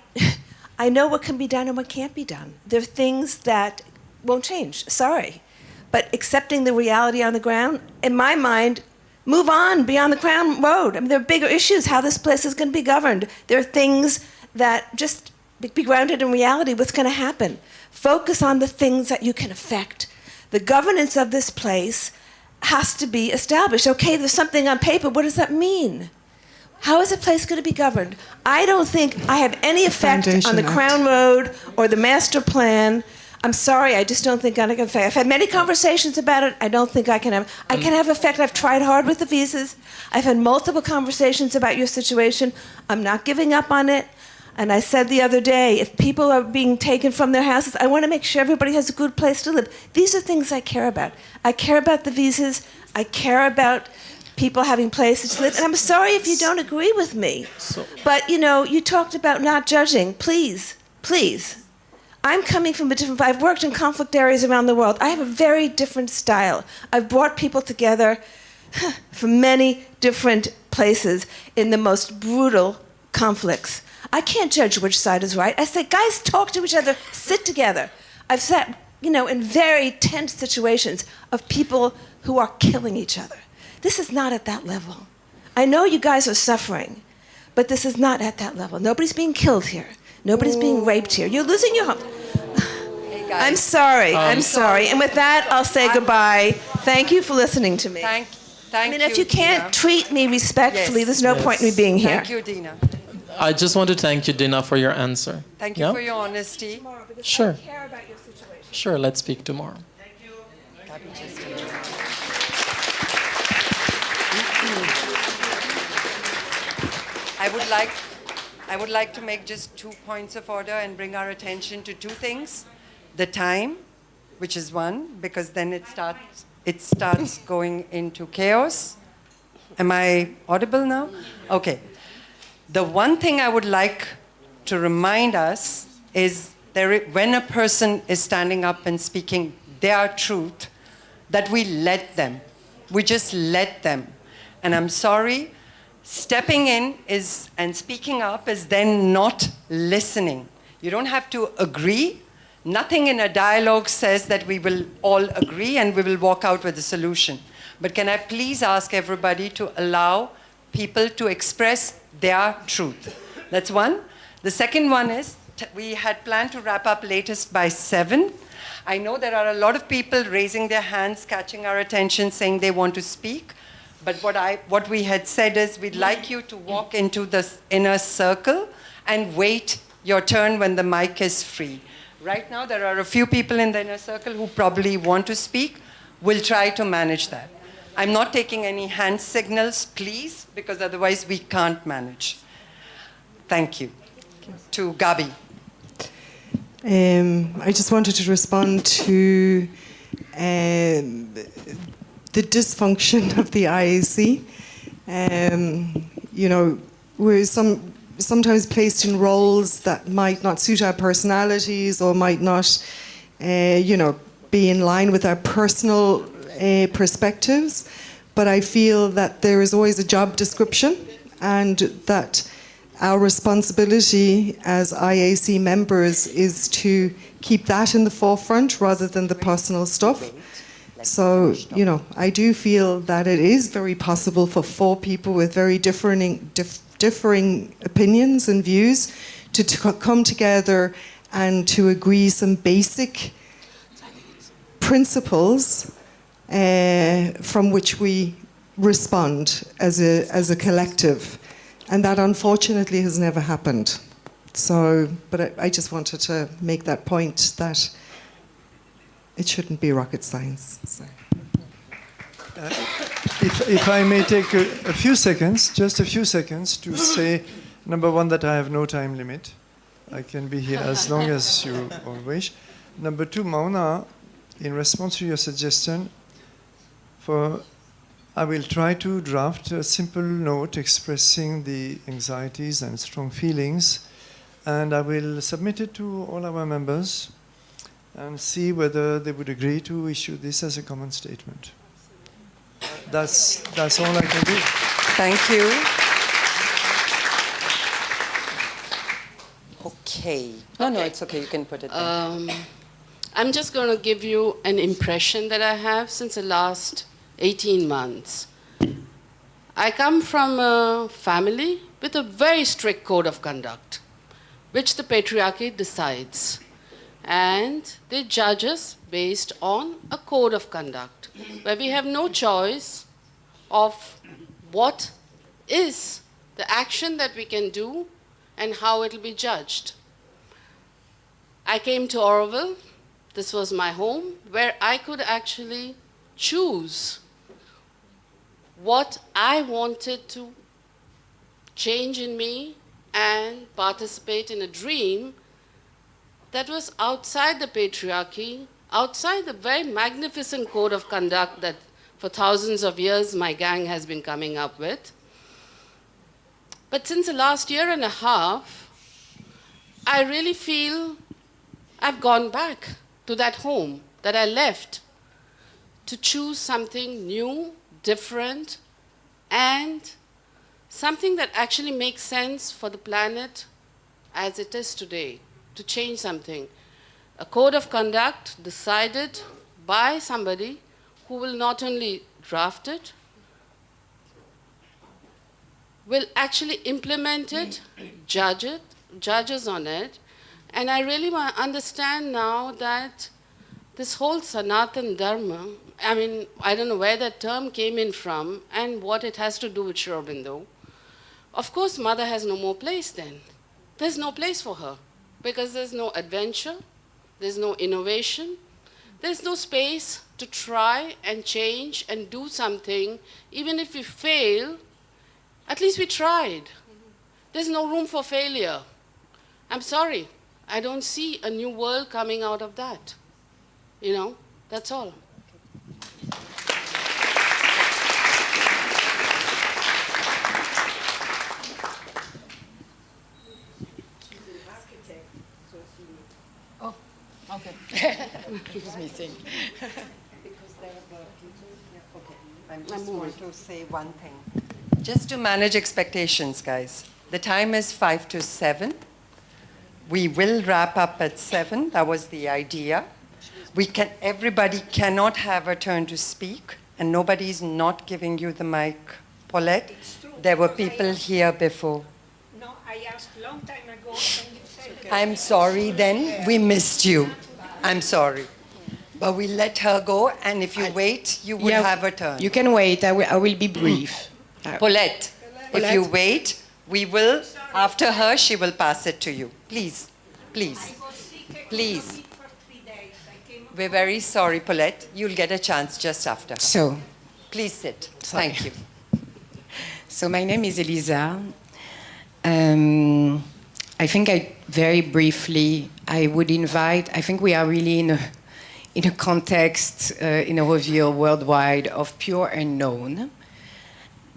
know what can be done and what can't be done. There are things that won't change, sorry. But accepting the reality on the ground, in my mind, move on beyond the Crown Road. I mean, there are bigger issues, how this place is going to be governed. There are things that just be grounded in reality, what's going to happen. Focus on the things that you can affect. The governance of this place has to be established. Okay, there's something on paper. What does that mean? How is a place going to be governed? I don't think I have any effect on the Crown Road or the master plan. I'm sorry, I just don't think I can affect. I've had many conversations about it. I don't think I can have. I can have effect. I've tried hard with the visas. I've had multiple conversations about your situation. I'm not giving up on it. And I said the other day, if people are being taken from their houses, I want to make sure everybody has a good place to live. These are things I care about. I care about the visas. I care about people having places to live. And I'm sorry if you don't agree with me. But, you know, you talked about not judging. Please, please. I'm coming from a different... I've worked in conflict areas around the world. I have a very different style. I've brought people together from many different places in the most brutal conflicts. I can't judge which side is right. I say, guys, talk to each other, sit together. I've sat, you know, in very tense situations of people who are killing each other. This is not at that level. I know you guys are suffering, but this is not at that level. Nobody's being killed here. Nobody's being raped here. You're losing your home. Hey guys. I'm sorry. I'm sorry. And with that, I'll say goodbye. Thank you for listening to me. Thank I mean, if you can't treat me respectfully, there's no point in me being here. Thank you, Dina. I just want to thank you, Dina, for your answer. Thank you for your honesty. Sure. I care about your situation. Sure, let's speak tomorrow. I would like to make just 2 points of order and bring our attention to 2 things. The time, which is one, because then it starts going into chaos. Am I audible now? Okay. The one thing I would like to remind us is when a person is standing up and speaking their truth, that we let them. We just let them. And I'm sorry, stepping in is, and speaking up is then not listening. You don't have to agree. Nothing in a dialogue says that we will all agree and we will walk out with a solution. But can I please ask everybody to allow people to express their truth? That's one. The second one is, we had planned to wrap up latest by 7. I know there are a lot of people raising their hands, catching our attention, saying they want to speak. But what we had said is we'd like you to walk into the inner circle and wait your turn when the mic is free. Right now, there are a few people in the inner circle who probably want to speak. We'll try to manage that. I'm not taking any hand signals, please, because otherwise we can't manage. Thank you. To Gabi. I just wanted to respond to the dysfunction of the IAC. You know, we're sometimes placed in roles that might not suit our personalities or might not, you know, be in line with our personal perspectives. But I feel that there is always a job description, and that our responsibility as IAC members is to keep that in the forefront rather than the personal stuff. So, you know, I do feel that it is very possible for 4 people with very differing opinions and views to come together and to agree some basic principles from which we respond as a collective. And that unfortunately has never happened. So, but I just wanted to make that point that it shouldn't be rocket science. So. If I may take a few seconds, just a few seconds to say, number one, that I have no time limit. I can be here as long as you all wish. Number two, Mauna, in response to your suggestion, I will try to draft a simple note expressing the anxieties and strong feelings, and I will submit it to all our members and see whether they would agree to issue this as a common statement. That's all I can do. Thank you. Okay. No, it's okay. You can put it there. I'm just going to give you an impression that I have since the last 18 months. I come from a family with a very strict code of conduct, which the patriarchy decides. And they judge us based on a code of conduct, where we have no choice of what is the action that we can do and how it will be judged. I came to Auroville. This was my home, where I could actually choose what I wanted to change in me and participate in a dream that was outside the patriarchy, outside the very magnificent code of conduct that for thousands of years my gang has been coming up with. But since the last year and a half, I really feel I've gone back to that home that I left to choose something new, different, and something that actually makes sense for the planet as it is today, to change something. A code of conduct decided by somebody who will not only draft it, will actually implement it, judges on it. And I really understand now that this whole Sanatan Dharma, I mean, I don't know where that term came in from and what it has to do with Sri Aurobindo. Of course, mother has no more place then. There's no place for her because there's no adventure, there's no innovation, there's no space to try and change and do something. Even if we fail, at least we tried. There's no room for failure. I'm sorry, I don't see a new world coming out of that. You know, that's all. Oh, okay. He's missing. Because they have I just want to say one thing. Just to manage expectations, guys. The time is 5 to 7. We will wrap up at 7. That was the idea. Everybody cannot have a turn to speak, and nobody is not giving you the mic. Paulette, there were people here before. No, I asked a long time ago, and you said that. I'm sorry then, we missed you. I'm sorry. But we let her go, and if you wait, you will have a turn. You can wait, I will be brief. Paulette, if you wait, we will, after her, she will pass it to you. Please, please, please. We're very sorry, Paulette. You'll get a chance just after her. So, please sit. Sorry. Thank you. So my name is Elisa. I think very briefly, I would invite, I think we are really in a context in Auroville worldwide of pure unknown.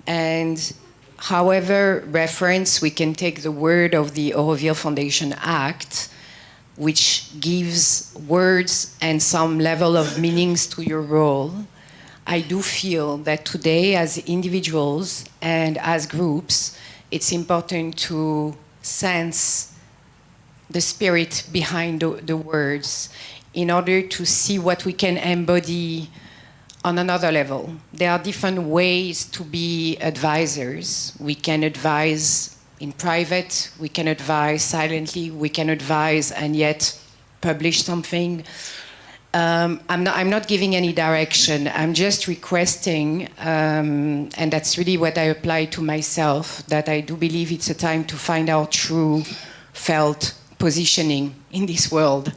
And however reference we can take the word of the Auroville Foundation Act, which gives words and some level of meanings to your role, I do feel that today as individuals and as groups, it's important to sense the spirit behind the words in order to see what we can embody on another level. There are different ways to be advisors. We can advise in private, we can advise silently, we can advise and yet publish something. I'm not giving any direction. I'm just requesting, and that's really what I apply to myself, that I do believe it's a time to find our true felt positioning in this world.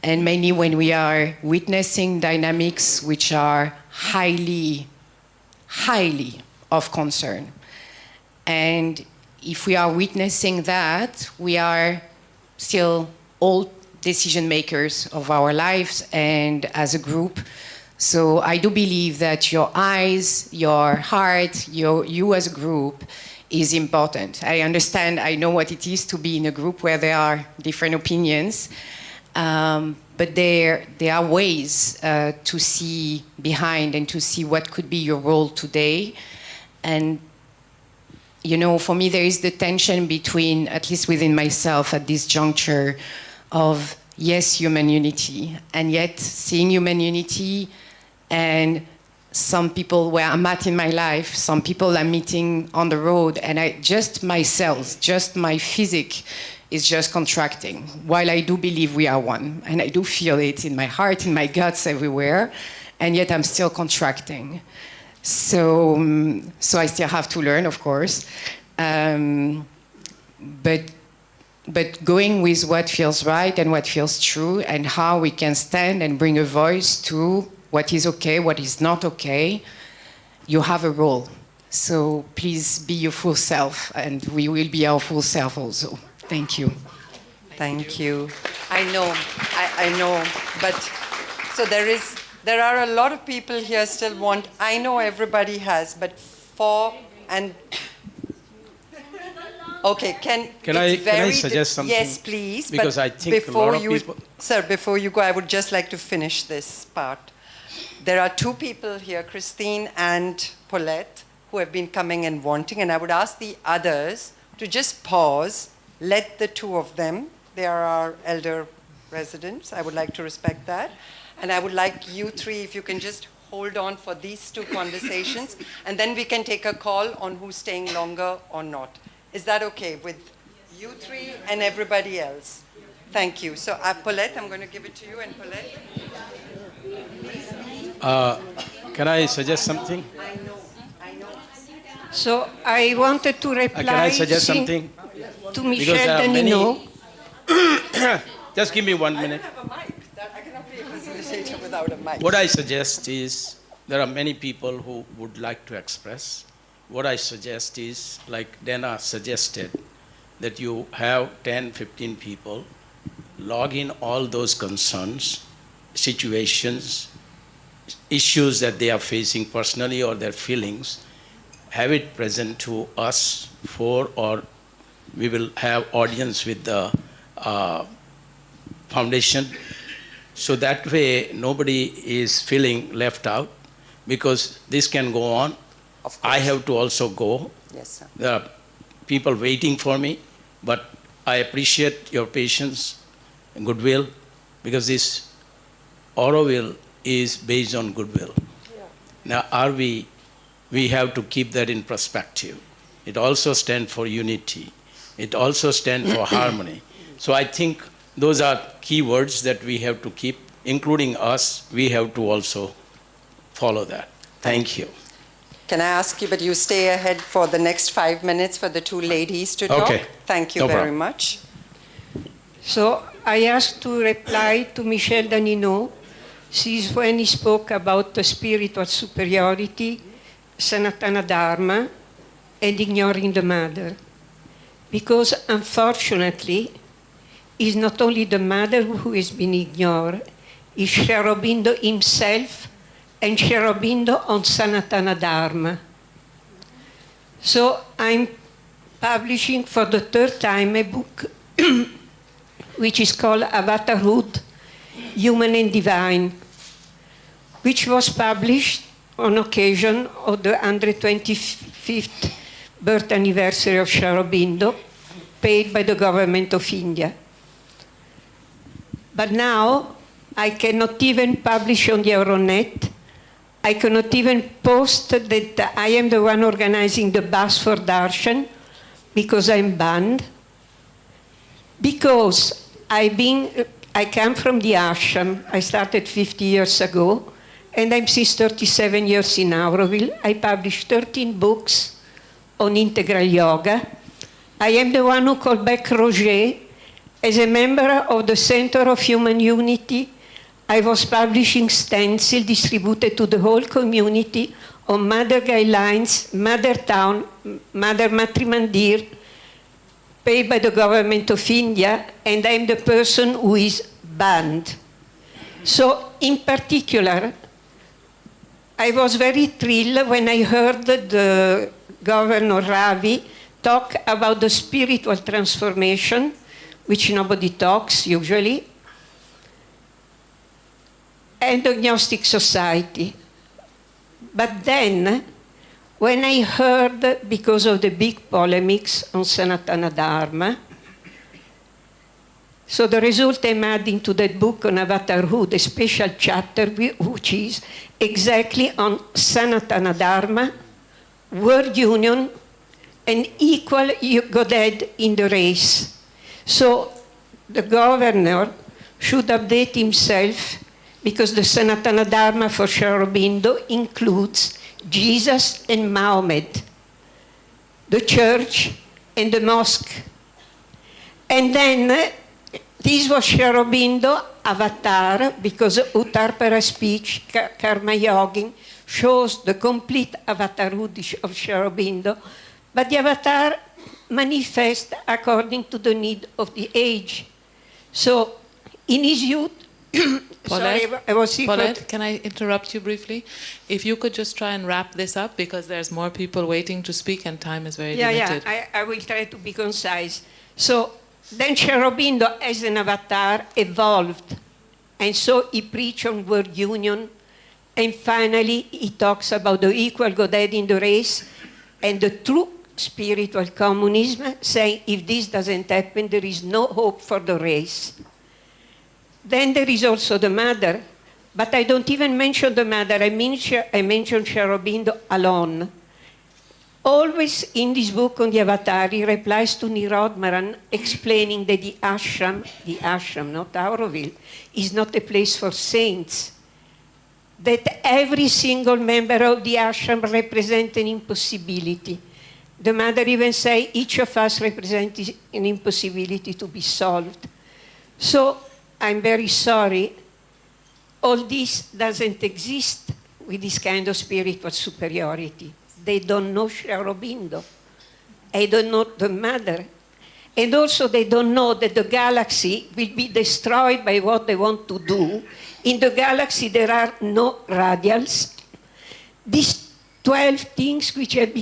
And mainly when we are witnessing dynamics which are highly, highly of concern. And if we are witnessing that, we are still all decision makers of our lives and as a group. So I do believe that your eyes, your heart, you as a group is important. I understand, I know what it is to be in a group where there are different opinions, but there are ways to see behind and to see what could be your role today. And you know, for me, there is the tension between, at least within myself at this juncture, of yes, human unity, and yet seeing human unity and some people where I'm at in my life, some people I'm meeting on the road, and just my cells, just my physique is just contracting, while I do believe we are one, and I do feel it in my heart, in my guts, everywhere, and yet I'm still contracting. So I still have to learn, of course, but going with what feels right and what feels true, and how we can stand and bring a voice to what is okay, what is not okay. You have a role, so please be your full self, and we will be our full self also. Thank you. Thank you. I know, but so there are a lot of people here still want, I know everybody has, but okay, can I suggest something? Yes, please. Because but I think a lot of people... Sir, before you go, I would just like to finish this part. There are two people here, Christine and Paulette, who have been coming and wanting, and I would ask the others to just pause, let the two of them, they are our elder residents, I would like to respect that. And I would like you three, if you can just hold on for these two conversations, and then we can take a call on who's staying longer or not. Is that okay with you three and everybody else? Thank you. So Paulette, I'm going to give it to you, and Paulette. Can I suggest something? I know. So I wanted to reply can I suggest something? To Michel Danino. Just give me 1 minute. I cannot be a facilitator without a mic. What I suggest is, there are many people who would like to express. What I suggest is, like Dana suggested, that you have 10, 15 people, log in all those concerns, situations, issues that they are facing personally or their feelings, have it present to us or we will have audience with the foundation. So that way, nobody is feeling left out. because this can go on. I have to also go. Yes, sir. There are people waiting for me, but I appreciate your patience and goodwill, because this Auroville is based on goodwill. Now, we have to keep that in perspective. It also stands for unity. It also stands for harmony. So I think those are key words that we have to keep, including us. We have to also follow that. Thank you. Can I ask you, but you stay ahead for the next 5 minutes for the two ladies to talk? Okay. Thank you No very problem. much. So I asked to reply to Michel Danino, since when he spoke about the spiritual superiority, Sanatana Dharma, and ignoring the mother. Because unfortunately, it's not only the mother who has been ignored, it's Sri Aurobindo himself and Sri Aurobindo on Sanatana Dharma. So I'm publishing for the third time a book which is called Avatarhood, Human and Divine, which was published on occasion of the 125th birth anniversary of Sri Aurobindo, paid by the government of India. But now I cannot even publish on the Euronet. I cannot even post that I am the one organizing the bus for Darshan, because I'm banned. Because I come from the ashram. I started 50 years ago, and I'm since 37 years in Auroville. I published 13 books on integral yoga. I am the one who called back Roger. As a member of the Center of Human Unity, I was publishing stencils distributed to the whole community on Mother Guidelines, Mother Town, Mother Matrimandir, paid by the government of India, and I'm the person who is banned. So, in particular, I was very thrilled when I heard the Governor Ravi talk about the spiritual transformation, which nobody talks usually, and the Gnostic Society. But then, when I heard, because of the big polemics on Sanatana Dharma, so the result I'm adding to that book on Avatarhood, a special chapter which is exactly on Sanatana Dharma, world union, and equal Godhead in the race. So the governor should update himself, because the Sanatana Dharma for Sri Aurobindo includes Jesus and Muhammad, the church and the mosque. And then this was Sri Aurobindo avatar, because Uttarpara speech, Karma Yogin, shows the complete avatarhood of Sri Aurobindo, but the avatar manifests according to the need of the age. So in his youth, Paulette, can I interrupt you briefly? If you could just try and wrap this up, because there's more people waiting to speak and time is very limited. Yeah, I will try to be concise. So then Sri Aurobindo, as an avatar, evolved. And so he preached on world union. And finally, he talks about the equal Godhead in the race and the true spiritual communism, saying if this doesn't happen, there is no hope for the race. Then there is also the mother, but I don't even mention the mother. I mention Sri Aurobindo alone. Always in this book on the avatar, he replies to Nirodmaran, explaining that the ashram, not Auroville, is not a place for saints. That every single member of the ashram represents an impossibility. The mother even says each of us represents an impossibility to be solved. So I'm very sorry, all this doesn't exist with this kind of spiritual superiority. They don't know Sri Aurobindo. They don't know the mother. And also they don't know that the galaxy will be destroyed by what they want to do. In the galaxy there are no radials. These 12 things which have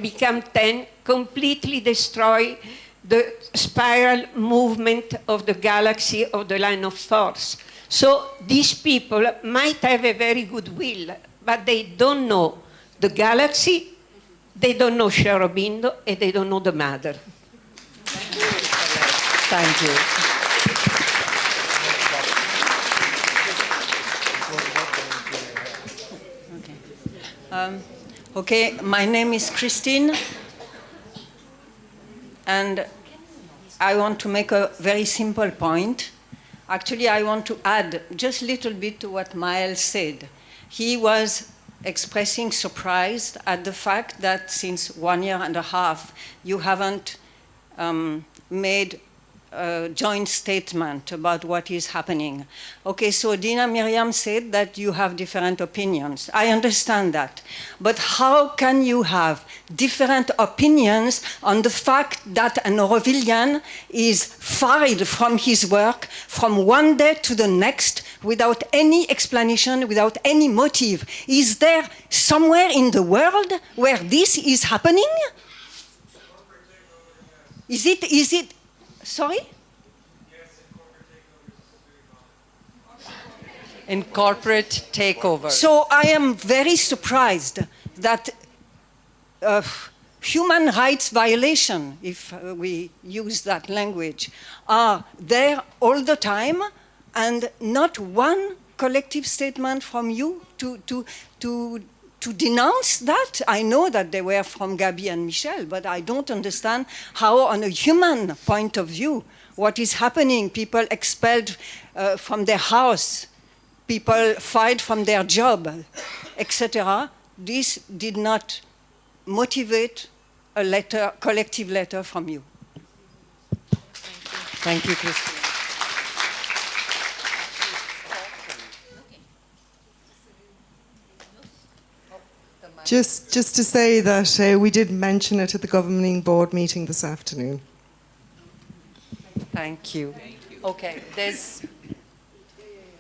become 10 completely destroy the spiral movement of the galaxy of the line of force. So these people might have a very good will, but they don't know the galaxy, they don't know Sri Aurobindo, and they don't know the mother. Thank you. Okay, my name is Christine, and I want to make a very simple point. Actually, I want to add just a little bit to what Miles said. He was expressing surprise at the fact that since 1 year and a half, you haven't made a joint statement about what is happening. Okay, so Dina Miriam said that you have different opinions. I understand that. But how can you have different opinions on the fact that an Aurovillian is fired from his work from one day to the next without any explanation, without any motive? Is there somewhere in the world where this is happening? Is it, sorry? In corporate takeover. So I am very surprised that human rights violation, if we use that language, are there all the time, and not one collective statement from you to denounce that. I know that they were from Gabi and Michel, but I don't understand how, on a human point of view, what is happening. People expelled from their house, people fired from their job, etc. This did not motivate a letter, collective letter from you. Thank you, Christine. Just to say that we did mention it at the governing board meeting this afternoon. Thank you. Okay,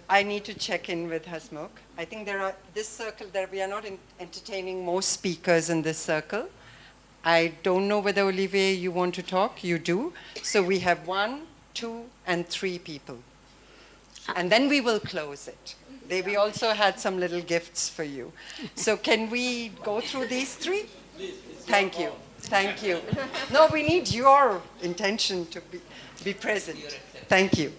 I need to check in with Hasmukh. I think this circle, we are not entertaining most speakers in this circle. I don't know whether, Olivier, you want to talk. You do. So we have 1, 2, and 3 people. And then we will close it. We also had some little gifts for you. So can we go through these 3? Thank you. Thank you. No, we need your intention to be present. Thank you.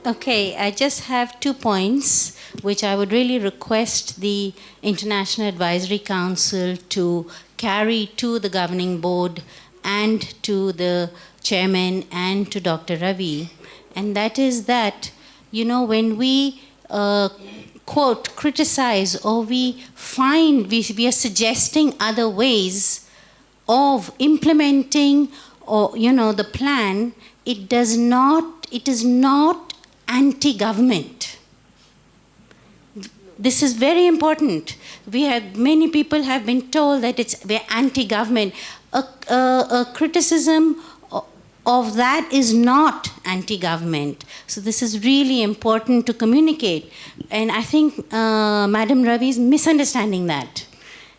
Okay, I just have 2 points which I would really request the International Advisory Council to carry to the governing board and to the chairman and to Dr. Ravi. And that is that, you know, when we quote, criticize, or we are suggesting other ways of implementing, or, you know, the plan, it is not anti-government. This is very important. Many people have been told that we're anti-government. A criticism of that is not anti-government. So this is really important to communicate. And I think Madam Ravi is misunderstanding that.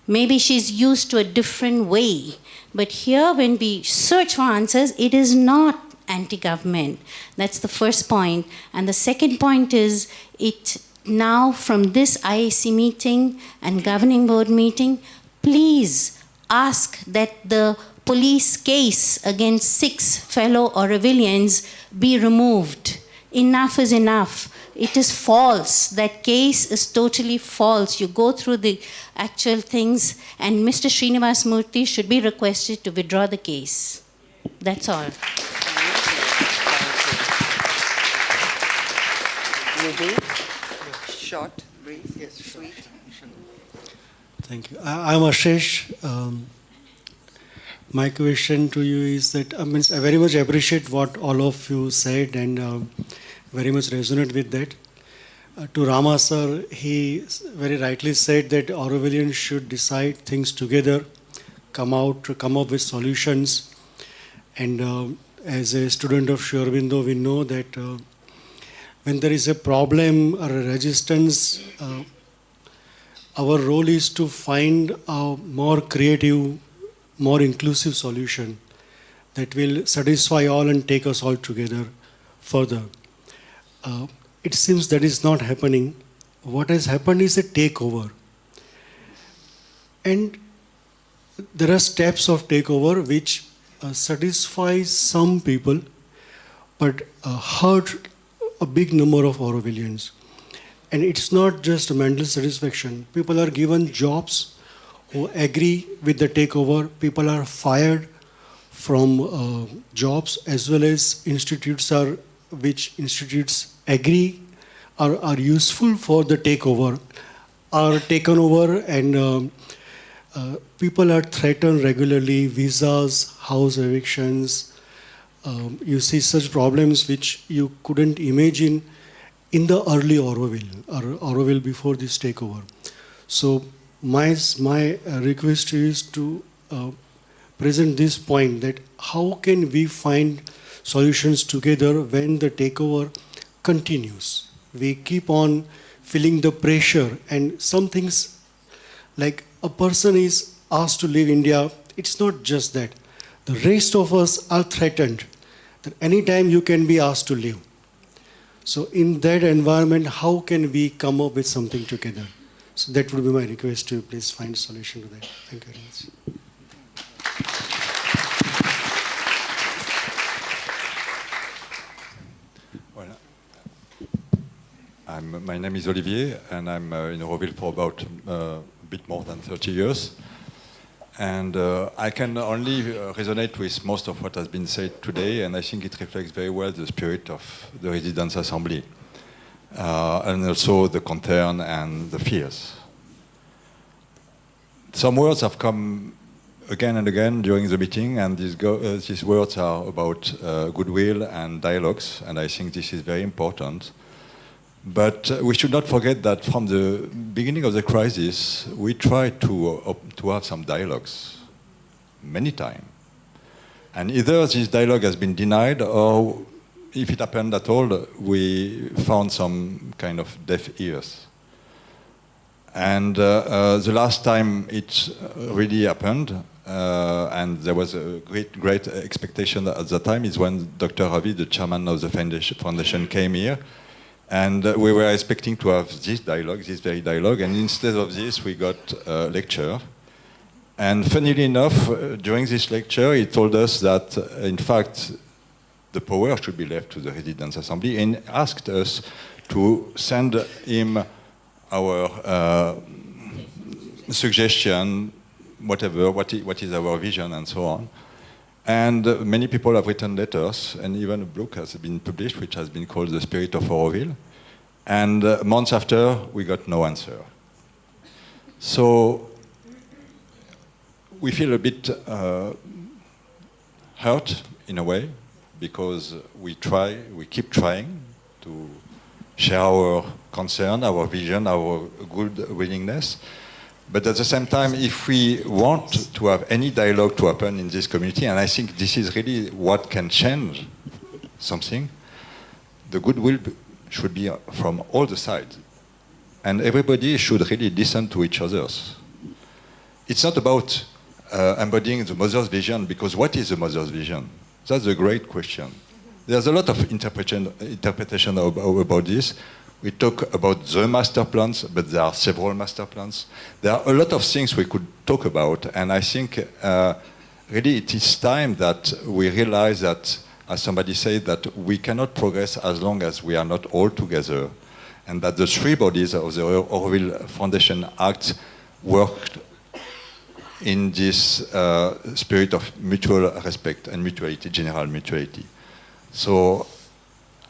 Maybe she's used to a different way. But here, when we search for answers, it is not anti-government. That's the first point. And the second point is, now from this IAC meeting and governing board meeting, please ask that the police case against 6 fellow Aurovillians be removed. Enough is enough. It is false. That case is totally false. You go through the actual things, and Mr. Srinivas Murthy should be requested to withdraw the case. That's all. Maybe short, brief, yes, sweet. Thank you. I'm Ashish. My question to you is that I very much appreciate what all of you said, and very much resonate with that. To Rama sir, he very rightly said that Aurovillians should decide things together, come up with solutions. And as a student of Sri Aurobindo, we know that when there is a problem or a resistance, our role is to find a more creative, more inclusive solution that will satisfy all and take us all together further. it seems that is not happening. What has happened is a takeover. And there are steps of takeover which satisfy some people, but hurt a big number of Aurovillians. And it's not just mental satisfaction. People are given jobs who agree with the takeover. People are fired from jobs, as well as institutes which institutes agree are useful for the takeover, are taken over, and people are threatened regularly, visas, house evictions. You see such problems which you couldn't imagine in the early Auroville, or Auroville before this takeover. So my request is to present this point, that how can we find solutions together when the takeover continues? We keep on feeling the pressure, and some things, like a person is asked to leave India, it's not just that. The rest of us are threatened that anytime you can be asked to leave. So in that environment, how can we come up with something together? So that would be my request to you. Please find a solution to that. Thank you very much. My name is Olivier, and I'm in Auroville for about a bit more than 30 years. And I can only resonate with most of what has been said today, and I think it reflects very well the spirit of the Residence Assembly, and also the concern and the fears. Some words have come again and again during the meeting, and these words are about goodwill and dialogues, and I think this is very important. But we should not forget that from the beginning of the crisis, we tried to have some dialogues, many times. And either this dialogue has been denied, or if it happened at all, we found some kind of deaf ears. And the last time it really happened, and there was a great expectation at the time, is when Dr. Ravi, the chairman of the foundation, came here. And we were expecting to have this dialogue, this very dialogue, and instead of this, we got a lecture. And funnily enough, during this lecture, he told us that, in fact, the power should be left to the Residence Assembly, and asked us to send him our suggestion, whatever, what is our vision, and so on. And many people have written letters, and even a book has been published, which has been called The Spirit of Auroville. And months after, we got no answer. So we feel a bit hurt, in a way, because we keep trying to share our concern, our vision, our good willingness. But at the same time, if we want to have any dialogue to happen in this community, and I think this is really what can change something, the goodwill should be from all the sides. And everybody should really listen to each other. It's not about embodying the mother's vision, because what is the mother's vision? That's a great question. There's a lot of interpretation about this. We talk about the master plans, but there are several master plans. There are a lot of things we could talk about, and I think really it is time that we realize that, as somebody said, that we cannot progress as long as we are not all together, and that the three bodies of the Auroville Foundation Act worked in this spirit of mutual respect and mutuality, general mutuality. So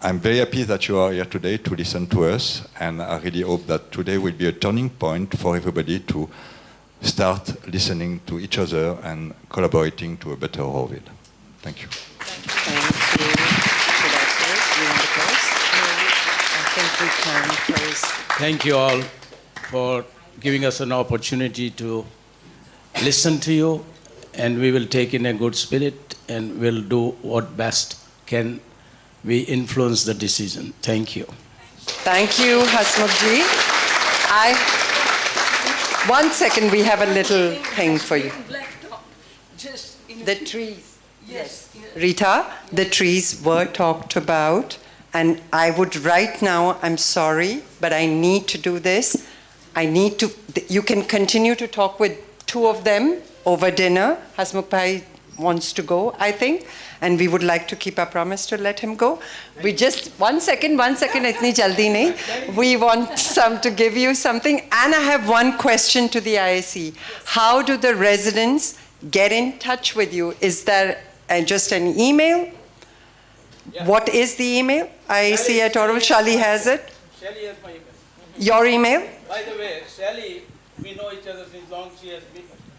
I'm very happy that you are here today to listen to us, and I really hope that today will be a turning point for everybody to start listening to each other and collaborating to a better Auroville. Thank you. Thank you. Should I close? You want to close? I think we can close. Thank you all for giving us an opportunity to listen to you, and we will take in a good spirit, and we'll do what best can we influence the decision. Thank you. Thank you, Hasmukh-ji. 1 second, we have a little thing for you. The trees. Yes. Rita, the trees were talked about And I would right now, I'm sorry, but I need to do this. You can continue to talk with two of them over dinner. Hasmukh Bhai wants to go, I think, and we would like to keep our promise to let him go. We just, one second, itni jaldi nahi. We want to give you something. And I have one question to the IAC. How do the residents get in touch with you? Is there just an email? Yeah. What is the email? IAC at Auroville. Shali has it. Shali has my email. Your email? By the way, Shali, we know each other since long. She has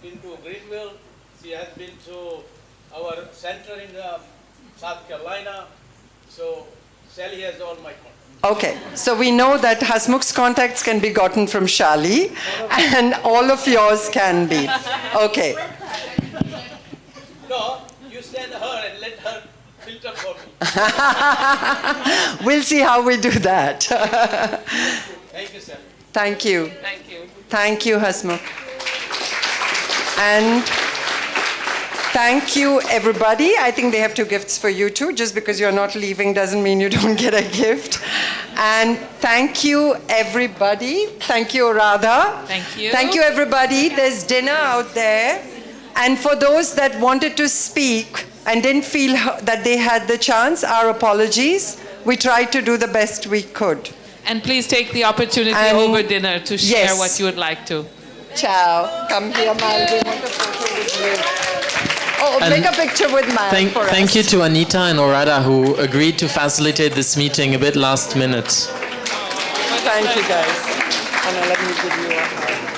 been to Greenville. She has been to our center in South Carolina. So Shali has all my contacts. Okay, so we know that Hasmukh's contacts can be gotten from Shali, and all of yours can be. Okay. No, you send her and let her filter for me. We'll see how we do that. Thank you, Shali. Thank you. Thank you. Thank you, Hasmukh. And thank you, everybody. I think they have 2 gifts for you too. Just because you're not leaving doesn't mean you don't get a gift. And thank you, everybody. Thank you, Radha. Thank you. Thank you, everybody. There's dinner out there. And for those that wanted to speak and didn't feel that they had the chance, our apologies. We tried to do the best we could. And please take the opportunity over dinner to share what you would like to. Ciao. Come here, Mal. We want a photo with you. Oh, make a picture with Mal for us. Thank you to Anita and Orada who agreed to facilitate this meeting a bit last minute. Thank you, guys. Anna, let me give you a hug.